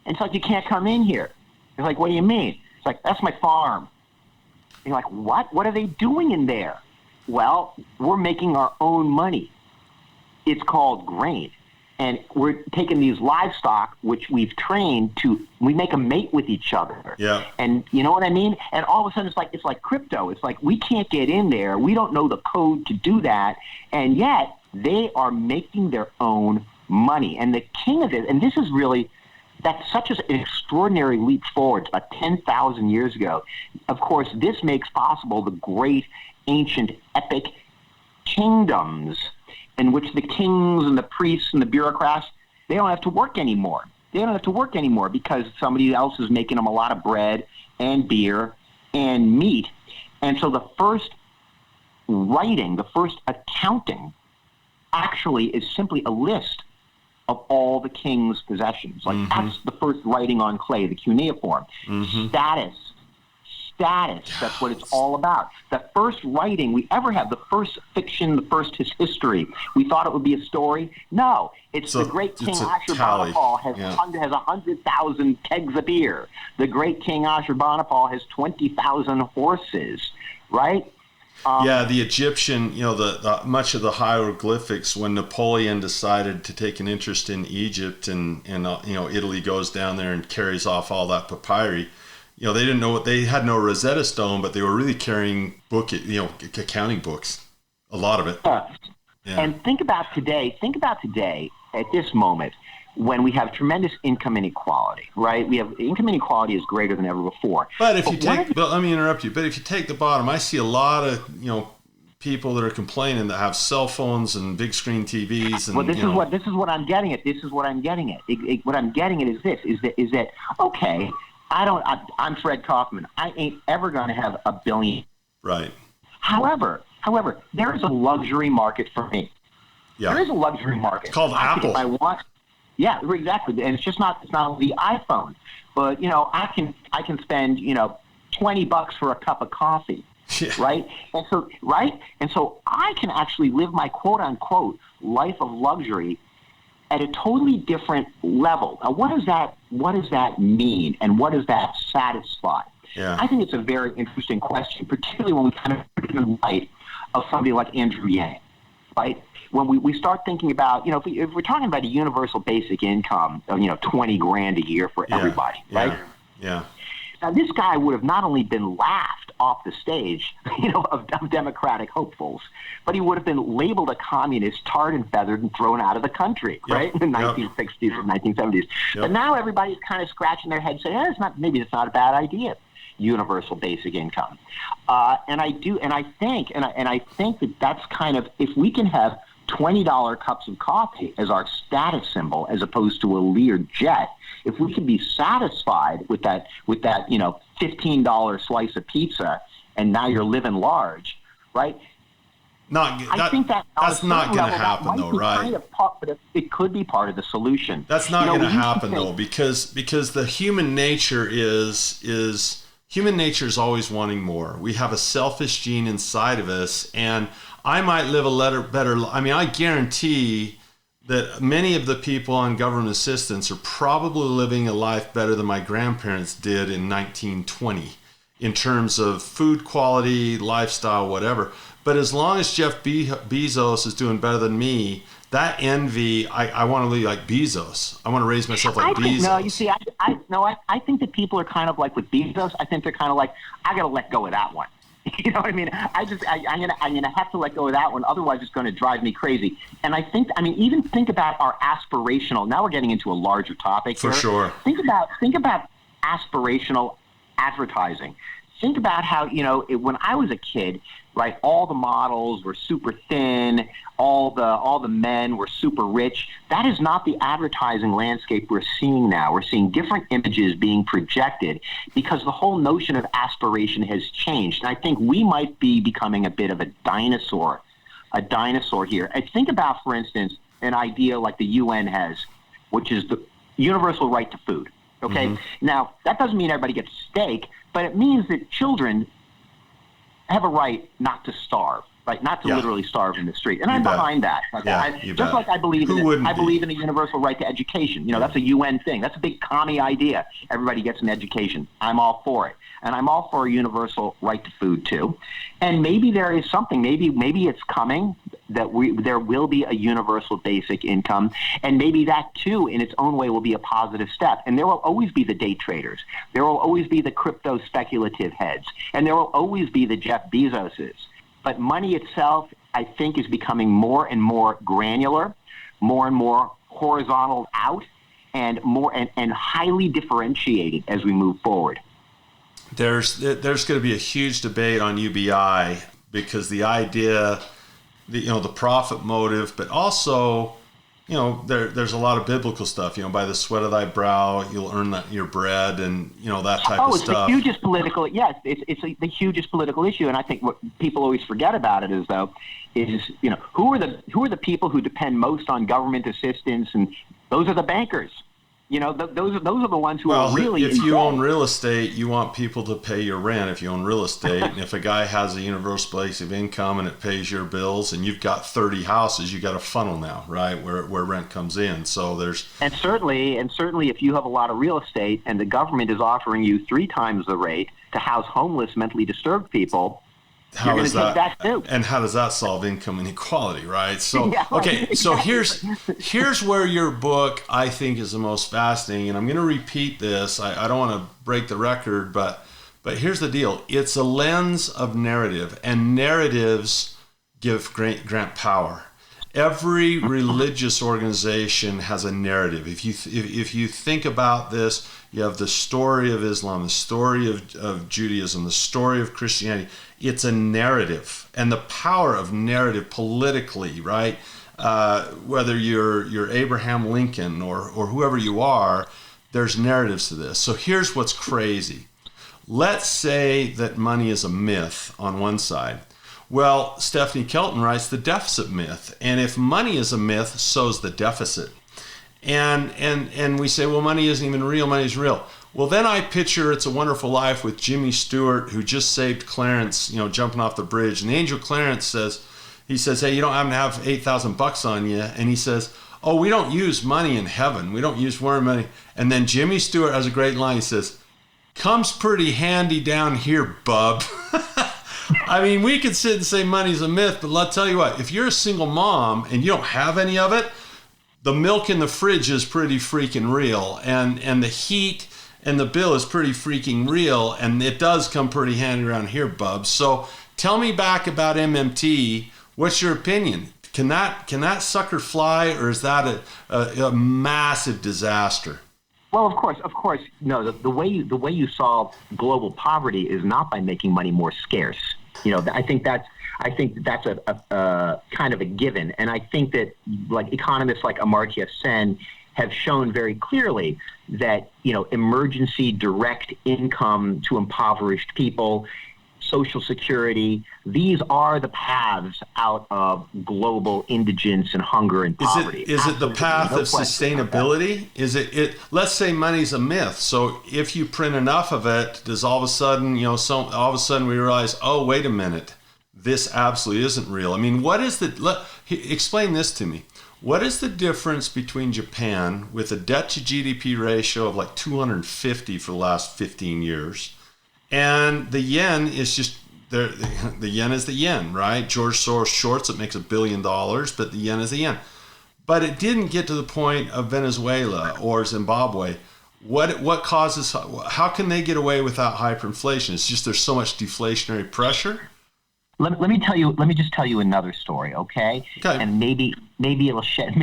Speaker 3: And it's like, you can't come in here. It's like, what do you mean? It's like, that's my farm. And you're like, what? What are they doing in there? Well, we're making our own money. It's called grain. And we're taking these livestock, which we've trained we make them mate with each other.
Speaker 2: Yeah.
Speaker 3: And you know what I mean? And all of a sudden it's like crypto. It's like, we can't get in there. We don't know the code to do that. And yet they are making their own money. And the king of it, and this is really, that's such an extraordinary leap forward, about 10,000 years ago. Of course, this makes possible the great ancient epic kingdoms in which the kings and the priests and the bureaucrats, they don't have to work anymore. They don't have to work anymore because somebody else is making them a lot of bread and beer and meat. And so the first writing, the first accounting, actually is simply a list of all the king's possessions. Like, that's the first writing on clay, the cuneiform. Status, that's what it's all about. The first writing we ever have, the first fiction, the first history, we thought it would be a story. No, it's the great King Ashurbanipal has 100,000 kegs of beer. The great King Ashurbanipal has 20,000 horses, right?
Speaker 2: The Egyptian, the much of the hieroglyphics, when Napoleon decided to take an interest in Egypt and Italy goes down there and carries off all that papyri, they didn't know they had no Rosetta Stone, but they were really carrying accounting books, a lot of it.
Speaker 3: And think about today at this moment, when we have tremendous income inequality, right? We have income inequality is greater than ever before.
Speaker 2: But let me interrupt you. But if you take the bottom, I see a lot of people that are complaining that have cell phones and big screen TVs. And,
Speaker 3: this is what I'm getting at. What I'm getting at is that okay? I'm Fred Kaufman. I ain't ever going to have $1 billion.
Speaker 2: Right.
Speaker 3: However, there is a luxury market for me.
Speaker 2: Yeah.
Speaker 3: There is a luxury market.
Speaker 2: It's called Apple.
Speaker 3: If I want. Yeah, exactly. And it's not the iPhone, but I can spend $20 for a cup of coffee.
Speaker 2: Yeah.
Speaker 3: Right? And so I can actually live my quote unquote life of luxury at a totally different level. Now, what does that mean, and what does that satisfy?
Speaker 2: Yeah.
Speaker 3: I think it's a very interesting question, particularly when we kind of put it in light of somebody like Andrew Yang, right? When we start thinking about, if we're talking about a universal basic income of, $20,000 a year for everybody, right?
Speaker 2: Yeah.
Speaker 3: Now, this guy would have not only been laughed off the stage, of Democratic hopefuls, but he would have been labeled a communist, tarred and feathered, and thrown out of the country, right? In the 1960s and 1970s. Yep. But now everybody's kind of scratching their head saying, maybe it's not a bad idea, universal basic income. And I think that that's kind of, if we can have $20 cups of coffee as our status symbol as opposed to a Lear jet, if we can be satisfied with that $15 slice of pizza, and now you're living large, right? I think that's not going to happen, though, right? But it could be part of the solution.
Speaker 2: That's not going to happen, though, because the human nature is always wanting more. We have a selfish gene inside of us, and I might live better. I mean, I guarantee that many of the people on government assistance are probably living a life better than my grandparents did in 1920 in terms of food quality, lifestyle, whatever. But as long as Jeff Bezos is doing better than me, that envy, I want to be like Bezos. I want to raise myself like Bezos.
Speaker 3: No, you see, I think that people are kind of like with Bezos. I think they're kind of like, I got to let go of that one. You know what I mean? I'm gonna have to let go of that one. Otherwise, it's going to drive me crazy. And even think about our aspirational. Now we're getting into a larger topic
Speaker 2: for
Speaker 3: here.
Speaker 2: sure.
Speaker 3: Think about aspirational advertising. Think about how, when I was a kid, right, all the models were super thin, all the men were super rich. That is not the advertising landscape we're seeing now. We're seeing different images being projected because the whole notion of aspiration has changed. And I think we might be becoming a bit of a dinosaur here. And think about, for instance, an idea like the UN has, which is the universal right to food. Okay. Mm-hmm. Now, that doesn't mean everybody gets steak, but it means that children have a right not to starve, right? Not to literally starve in the street. And I'm behind that. Just like I believe in a universal right to education. That's a UN thing. That's a big commie idea. Everybody gets an education. I'm all for it. And I'm all for a universal right to food too. And maybe there is something, maybe it's coming that there will be a universal basic income, and maybe that too in its own way will be a positive step. And there will always be the day traders. There will always be the crypto speculative heads, and there will always be the Jeff Bezoses. But money itself, I think, is becoming more and more granular, more and more horizontal out, and more and highly differentiated as we move forward.
Speaker 2: There's going to be a huge debate on UBI because the idea, the profit motive, but also, there's a lot of biblical stuff. By the sweat of thy brow you'll earn your bread, and that type of stuff.
Speaker 3: Oh, it's the hugest political. Yes, it's the hugest political issue, and I think what people always forget about it is who are the people who depend most on government assistance, and those are the bankers. Those are the ones who are really.
Speaker 2: If you own real estate, you want people to pay your rent. If you own real estate, and if a guy has a universal basic income and it pays your bills, and you've got 30 houses, you got a funnel now, right, where rent comes in. So there's
Speaker 3: and certainly, if you have a lot of real estate and the government is offering you 3 times the rate to house homeless, mentally disturbed people.
Speaker 2: How is that?
Speaker 3: Take that too.
Speaker 2: And how does that solve income inequality, right? So, okay, so here's where your book, I think, is the most fascinating, and I'm going to repeat this. I don't want to break the record, but here's the deal. It's a lens of narrative, and narratives grant power. Every religious organization has a narrative. If you think about this, you have the story of Islam, the story of Judaism, the story of Christianity. It's a narrative, and the power of narrative politically, right? Whether you're Abraham Lincoln or whoever you are, there's narratives to this. So here's what's crazy. Let's say that money is a myth on one side. Well, Stephanie Kelton writes the deficit myth, and if money is a myth, so's the deficit. And we say, well, money isn't even real, money's real. Well, then I picture It's a Wonderful Life with Jimmy Stewart, who just saved Clarence, jumping off the bridge. And Angel Clarence says, hey, you don't happen to have $8,000 on you. And he says, oh, we don't use money in heaven. We don't use foreign money. And then Jimmy Stewart has a great line. He says, comes pretty handy down here, bub. I mean, we could sit and say money's a myth, but I'll tell you what, if you're a single mom and you don't have any of it, the milk in the fridge is pretty freaking real. And the heat and the bill is pretty freaking real, and it does come pretty handy around here, bub. So tell me back about MMT. What's your opinion? Can that sucker fly, or is that a massive disaster?
Speaker 3: Well, of course. No, the way you solve global poverty is not by making money more scarce. I think that's a kind of a given, and I think that economists like Amartya Sen have shown very clearly that emergency direct income to impoverished people, Social Security, these are the paths out of global indigence and hunger and poverty.
Speaker 2: Is it the path of sustainability? Is it? Let's say money's a myth. So if you print enough of it, does all of a sudden, all of a sudden we realize, oh, wait a minute, this absolutely isn't real. I mean, explain this to me. What is the difference between Japan with a debt to GDP ratio of like 250 for the last 15 years, and the yen is just the yen is the yen, right? George Soros shorts it, makes $1 billion, but the yen is the yen. But it didn't get to the point of Venezuela or Zimbabwe. What causes? How can they get away without hyperinflation? It's just there's so much deflationary pressure.
Speaker 3: Let me just tell you another story, okay? And maybe it'll shed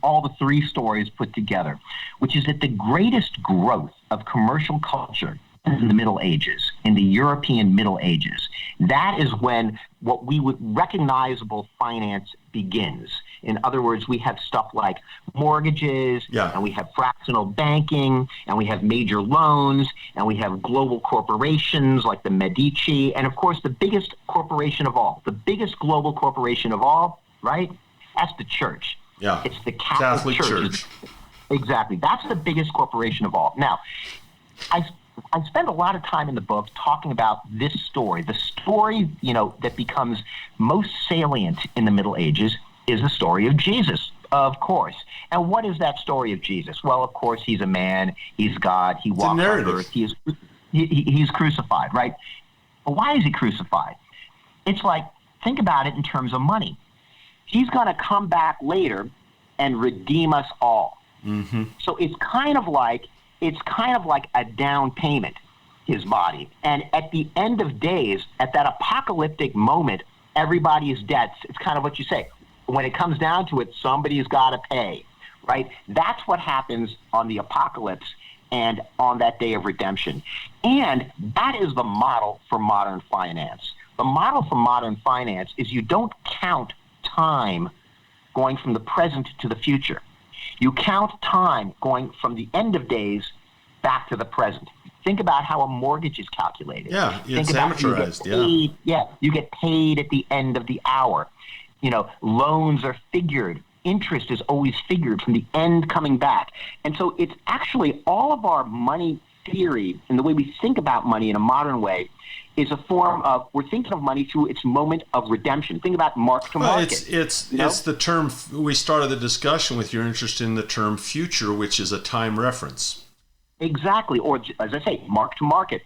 Speaker 3: all the three stories put together, which is that the greatest growth of commercial culture in the Middle Ages, in the European Middle Ages. That is when what we would recognizable finance begins. In other words, we have stuff like mortgages, and we have fractional banking, and we have major loans, and we have global corporations like the Medici, and of course the biggest corporation of all, the biggest global corporation of all, right? That's the church.
Speaker 2: Yeah.
Speaker 3: It's the Catholic Church. Exactly. That's the biggest corporation of all. Now, I spend a lot of time in the book talking about this story. The story, that becomes most salient in the Middle Ages is the story of Jesus, of course. And what is that story of Jesus? Well, of course, he's a man, he's God, he walks on earth, he's crucified, right? But why is he crucified? It's like, think about it in terms of money. He's going to come back later and redeem us all. Mm-hmm. So it's kind of like a down payment, his body. And at the end of days, at that apocalyptic moment, everybody is dead. It's kind of what you say. When it comes down to it, somebody's got to pay, right? That's what happens on the apocalypse and on that day of redemption. And that is the model for modern finance. The model for modern finance is you don't count time going from the present to the future. You count time going from the end of days back to the present. Think about how a mortgage is calculated.
Speaker 2: Yeah, it's amortized.
Speaker 3: You get paid at the end of the hour. Loans are figured. Interest is always figured from the end coming back. And so it's actually all of our money theory and the way we think about money in a modern way is a form of, we're thinking of money through its moment of redemption. Think about mark to market.
Speaker 2: It's the term, we started the discussion with your interest in the term future, which is a time reference.
Speaker 3: Exactly, or as I say, mark to market.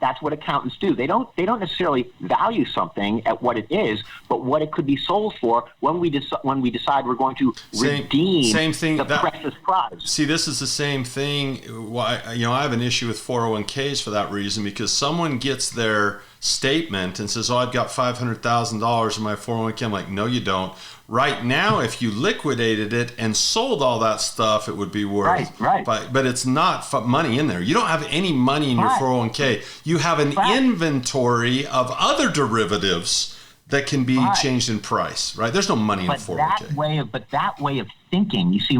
Speaker 3: That's what accountants do. They don't necessarily value something at what it is, but what it could be sold for when we decide we're going to redeem the precious prize.
Speaker 2: See, this is the same thing. I have an issue with 401ks for that reason, because someone gets their statement and says, I've got $500,000 in my 401k. I'm like, no, you don't. Right now, if you liquidated it and sold all that stuff, it would be worth.
Speaker 3: Right.
Speaker 2: But it's not money in there. You don't have any money in your 401k. You have an inventory of other derivatives that can be changed in price. Right? There's no money in the 401k.
Speaker 3: That way of thinking, you see,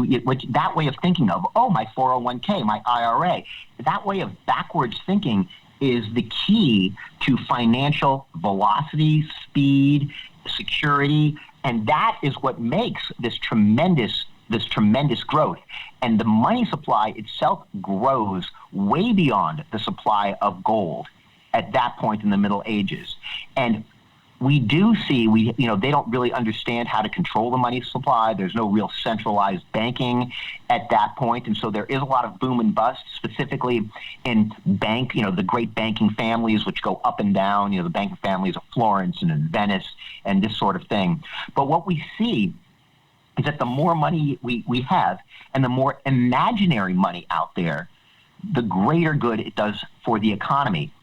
Speaker 3: that way of thinking of, my 401k, my IRA, that way of backwards thinking is the key to financial velocity, speed, security. And that is what makes this tremendous growth. And the money supply itself grows way beyond the supply of gold at that point in the Middle Ages. And we do see, they don't really understand how to control the money supply. There's no real centralized banking at that point. And so there is a lot of boom and bust, specifically in the great banking families, which go up and down, the banking families of Florence and in Venice and this sort of thing. But what we see is that the more money we have and the more imaginary money out there, the greater good it does for the economy.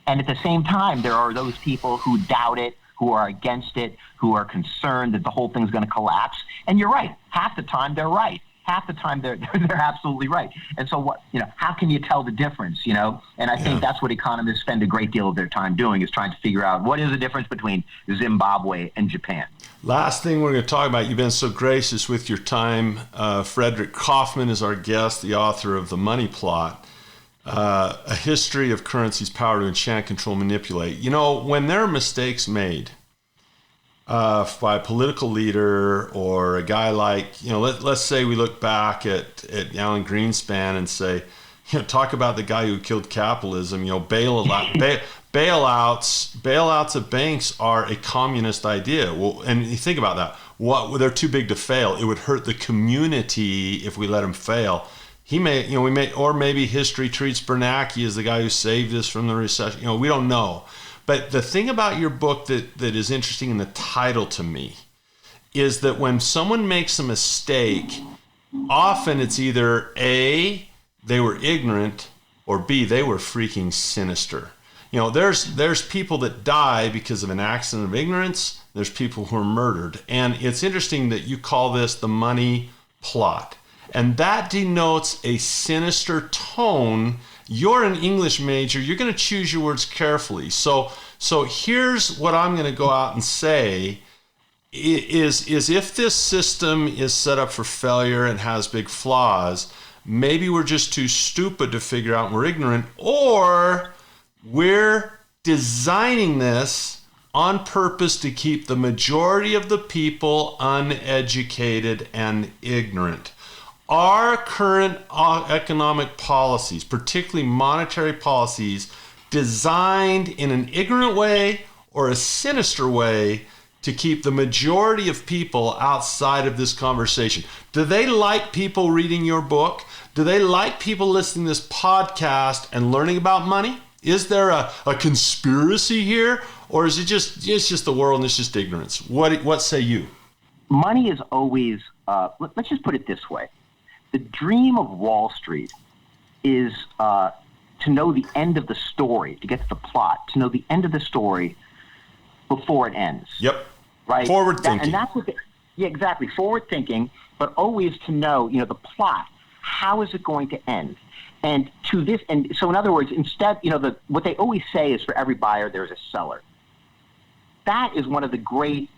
Speaker 3: And at the same time, there are those people who doubt it, who are against it, who are concerned that the whole thing's going to collapse. And you're right. Half the time they're right. Half the time they're absolutely right. And so how can you tell the difference, And I think that's what economists spend a great deal of their time doing, is trying to figure out what is the difference between Zimbabwe and Japan.
Speaker 2: Last thing we're going to talk about, you've been so gracious with your time. Frederick Kaufman is our guest, the author of The Money Plot. A history of currencies' power to enchant, control, manipulate. When there are mistakes made by a political leader or a guy like, let's say we look back at Alan Greenspan and say, talk about the guy who killed capitalism. Bailouts of banks are a communist idea. Well, and you think about that. They're too big to fail. It would hurt the community if we let them fail. Maybe history treats Bernanke as the guy who saved us from the recession. We don't know. But the thing about your book that is interesting in the title to me is that when someone makes a mistake, often it's either A, they were ignorant, or B, they were freaking sinister. You know, there's people that die because of an accident of ignorance. There's people who are murdered. And it's interesting that you call this the money plot. And that denotes a sinister tone. You're an English major. You're going to choose your words carefully. So here's what I'm going to go out and say is if this system is set up for failure and has big flaws, maybe we're just too stupid to figure out and we're ignorant, or we're designing this on purpose to keep the majority of the people uneducated and ignorant. Are current economic policies, particularly monetary policies, designed in an ignorant way or a sinister way to keep the majority of people outside of this conversation? Do they like people reading your book? Do they like people listening to this podcast and learning about money? Is there a conspiracy here, or is it's just the world and it's just ignorance? What say you?
Speaker 3: Money is always, let's just put it this way. The dream of Wall Street is to know the end of the story, to get to the plot, to know the end of the story before it ends.
Speaker 2: Yep.
Speaker 3: Right?
Speaker 2: Forward thinking.
Speaker 3: And that's what exactly. Forward thinking, but always to know, the plot. How is it going to end? And so in other words, instead, what they always say is for every buyer, there's a seller. That is one of the great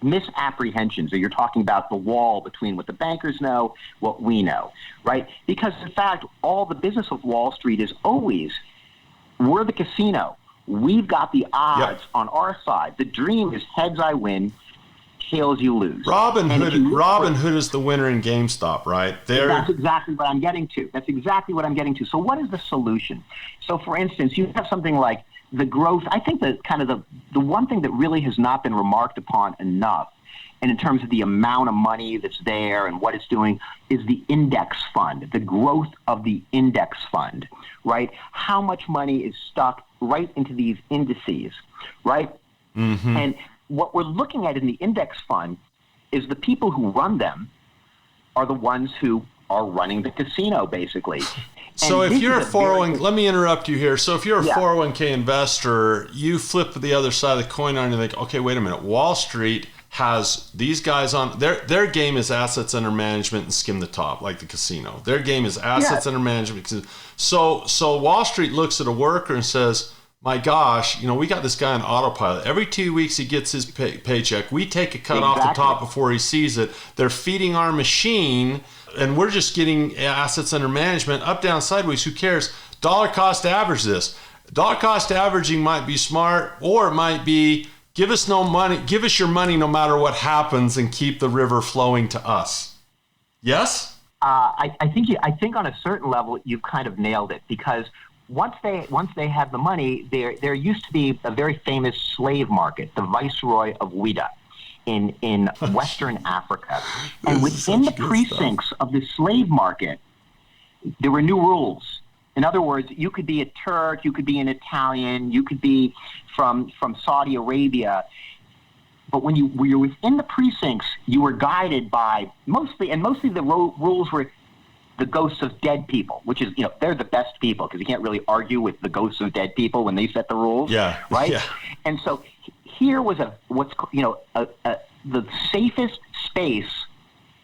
Speaker 3: misapprehensions that you're talking about, the wall between what the bankers know, what we know, right? Because in fact, all the business of Wall Street is always, we're the casino. We've got the odds on our side. The dream is heads I win, tails you lose.
Speaker 2: Robin Hood is the winner in GameStop, right?
Speaker 3: That's exactly what I'm getting to. So what is the solution? So for instance, you have something like the growth. I think that kind of the one thing that really has not been remarked upon enough, and in terms of the amount of money that's there and what it's doing, is the index fund, the growth of the index fund, right? How much money is stuck right into these indices, right? Mm-hmm. And what we're looking at in the index fund is the people who run them are the ones who are running the casino, basically.
Speaker 2: So if you're a 401, let me interrupt you here. So if you're a 401k investor, you flip the other side of the coin on and you think, okay, wait a minute. Wall Street has these guys on, their game is assets under management and skim the top, like the casino. Their game is assets under management. So Wall Street looks at a worker and says, my gosh, we got this guy on autopilot. Every 2 weeks he gets his paycheck. We take a cut off the top before he sees it. They're feeding our machine, and we're just getting assets under management, up, down, sideways. Who cares? Dollar cost average this. Dollar cost averaging might be smart, or it might be give us no money, give us your money no matter what happens, and keep the river flowing to us. Yes?
Speaker 3: I think on a certain level you've kind of nailed it, because once they have the money, there used to be a very famous slave market, the Viceroy of Ouida in Western Africa. And within the precincts of the slave market, there were new rules. In other words, you could be a Turk, you could be an Italian, you could be from Saudi Arabia. But when you were within the precincts, you were guided by mostly the rules were the ghosts of dead people, which is, they're the best people because you can't really argue with the ghosts of dead people when they set the rules.
Speaker 2: Yeah.
Speaker 3: Right.
Speaker 2: Yeah.
Speaker 3: And so here was the safest space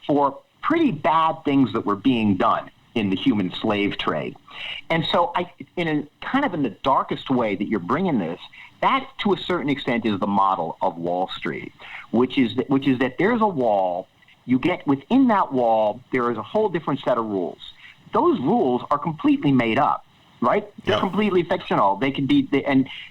Speaker 3: for pretty bad things that were being done in the human slave trade. And so in the darkest way that you're bringing this, that to a certain extent is the model of Wall Street, which is that there's a wall. You get within that wall, there is a whole different set of rules. Those rules are completely made up, right? They're completely fictional. They can be,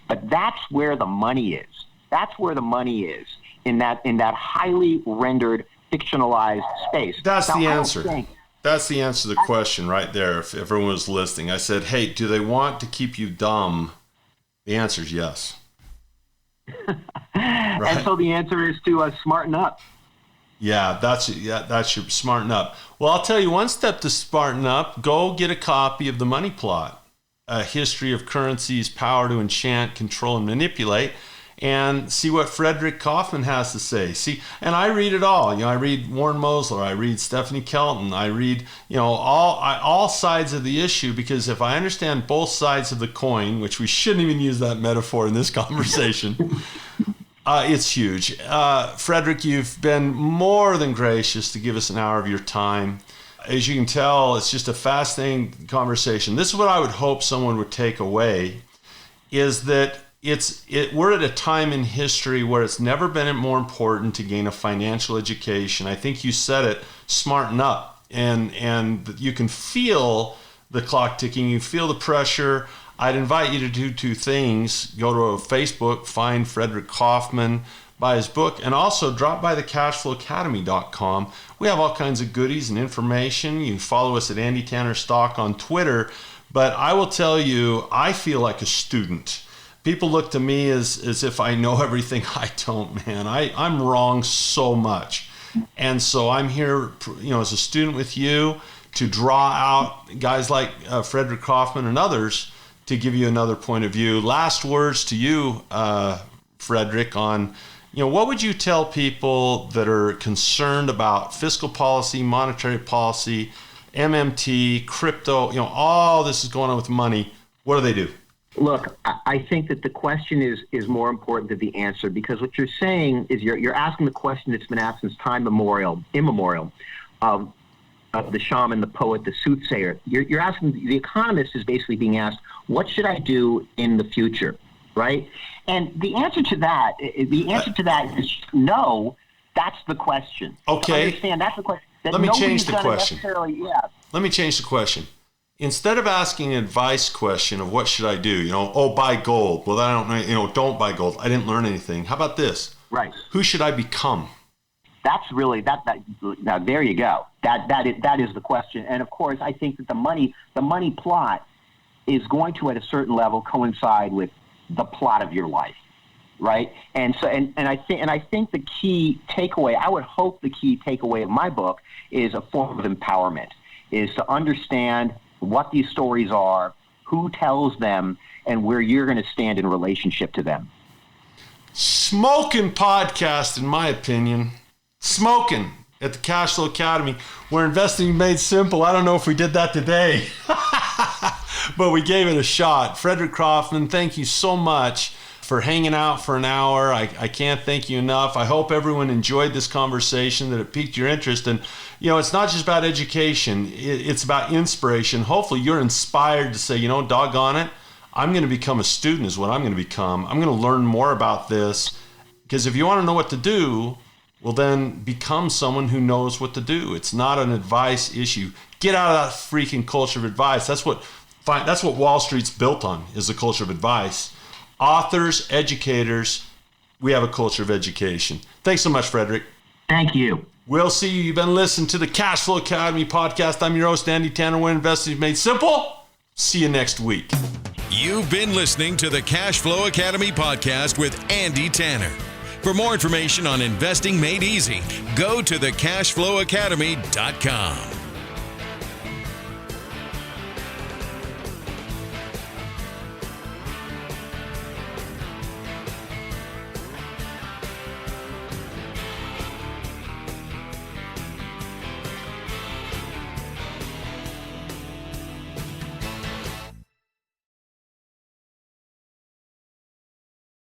Speaker 3: but that's where the money is. That's where the money is in that highly rendered, fictionalized space.
Speaker 2: That's the answer. That's the answer to the question right there. If everyone was listening, I said, "Hey, do they want to keep you dumb?" The answer is yes.
Speaker 3: Right? And so the answer is to smarten up.
Speaker 2: Yeah, that's your smarten up. Well, I'll tell you one step to smarten up. Go get a copy of The Money Plot, A History of Currencies, Power to Enchant, Control, and Manipulate. and see what Frederick Kaufman has to say. See, and I read it all. I read Warren Mosler, I read Stephanie Kelton, I read, all sides of the issue, because if I understand both sides of the coin, which we shouldn't even use that metaphor in this conversation, it's huge. Frederick, you've been more than gracious to give us an hour of your time. As you can tell, it's just a fascinating conversation. This is what I would hope someone would take away, is that we're at a time in history where it's never been more important to gain a financial education. I think you said it, smarten up. And you can feel the clock ticking, you feel the pressure. I'd invite you to do two things. Go to Facebook, find Frederick Kaufman, buy his book, and also drop by the cashflowacademy.com. We have all kinds of goodies and information. You can follow us at Andy Tanner Stock on Twitter. But I will tell you, I feel like a student. People look to me as if I know everything. I don't, man. I'm wrong so much. And so I'm here, as a student with you, to draw out guys like Frederick Kaufman and others to give you another point of view. Last words to you, Frederick, on, what would you tell people that are concerned about fiscal policy, monetary policy, MMT, crypto, all this is going on with money? What do they do?
Speaker 3: Look, I think that the question is more important than the answer, because what you're saying is you're asking the question that's been asked since time immemorial of the shaman, the poet, the soothsayer. You're asking, the economist is basically being asked, what should I do in the future, right? And the answer to that is no. That's the question.
Speaker 2: Okay.
Speaker 3: Understand, that's the question.
Speaker 2: Let me change the question.
Speaker 3: Yeah.
Speaker 2: Let me change the question. Instead of asking an advice question of what should I do, buy gold. Well, I don't know, don't buy gold. I didn't learn anything. How about this?
Speaker 3: Right.
Speaker 2: Who should I become?
Speaker 3: That's really that. Now there you go. That is the question. And of course, I think that the money plot is going to, at a certain level, coincide with the plot of your life, right? And so, and I think the key takeaway, I would hope the key takeaway of my book is a form of empowerment, is to understand what these stories are, who tells them, and where you're going to stand in relationship to them.
Speaker 2: Smoking podcast, in my opinion. Smoking at the Cashflow Academy, where investing made simple. I don't know if we did that today, but we gave it a shot. Frederick Kaufman, thank you so much for hanging out for an hour. I can't thank you enough. I hope everyone enjoyed this conversation, that it piqued your interest. And, it's not just about education. It's about inspiration. Hopefully you're inspired to say, doggone it, I'm going to become a student is what I'm going to become. I'm going to learn more about this, because if you want to know what to do, well, then become someone who knows what to do. It's not an advice issue. Get out of that freaking culture of advice. That's what Wall Street's built on, is a culture of advice. Authors, educators, we have a culture of education. Thanks so much, Frederick.
Speaker 3: Thank you.
Speaker 2: We'll see you. You've been listening to the Cashflow Academy podcast. I'm your host, Andy Tanner, where investing is made simple. See you next week.
Speaker 1: You've been listening to the Cashflow Academy podcast with Andy Tanner. For more information on investing made easy, go to thecashflowacademy.com.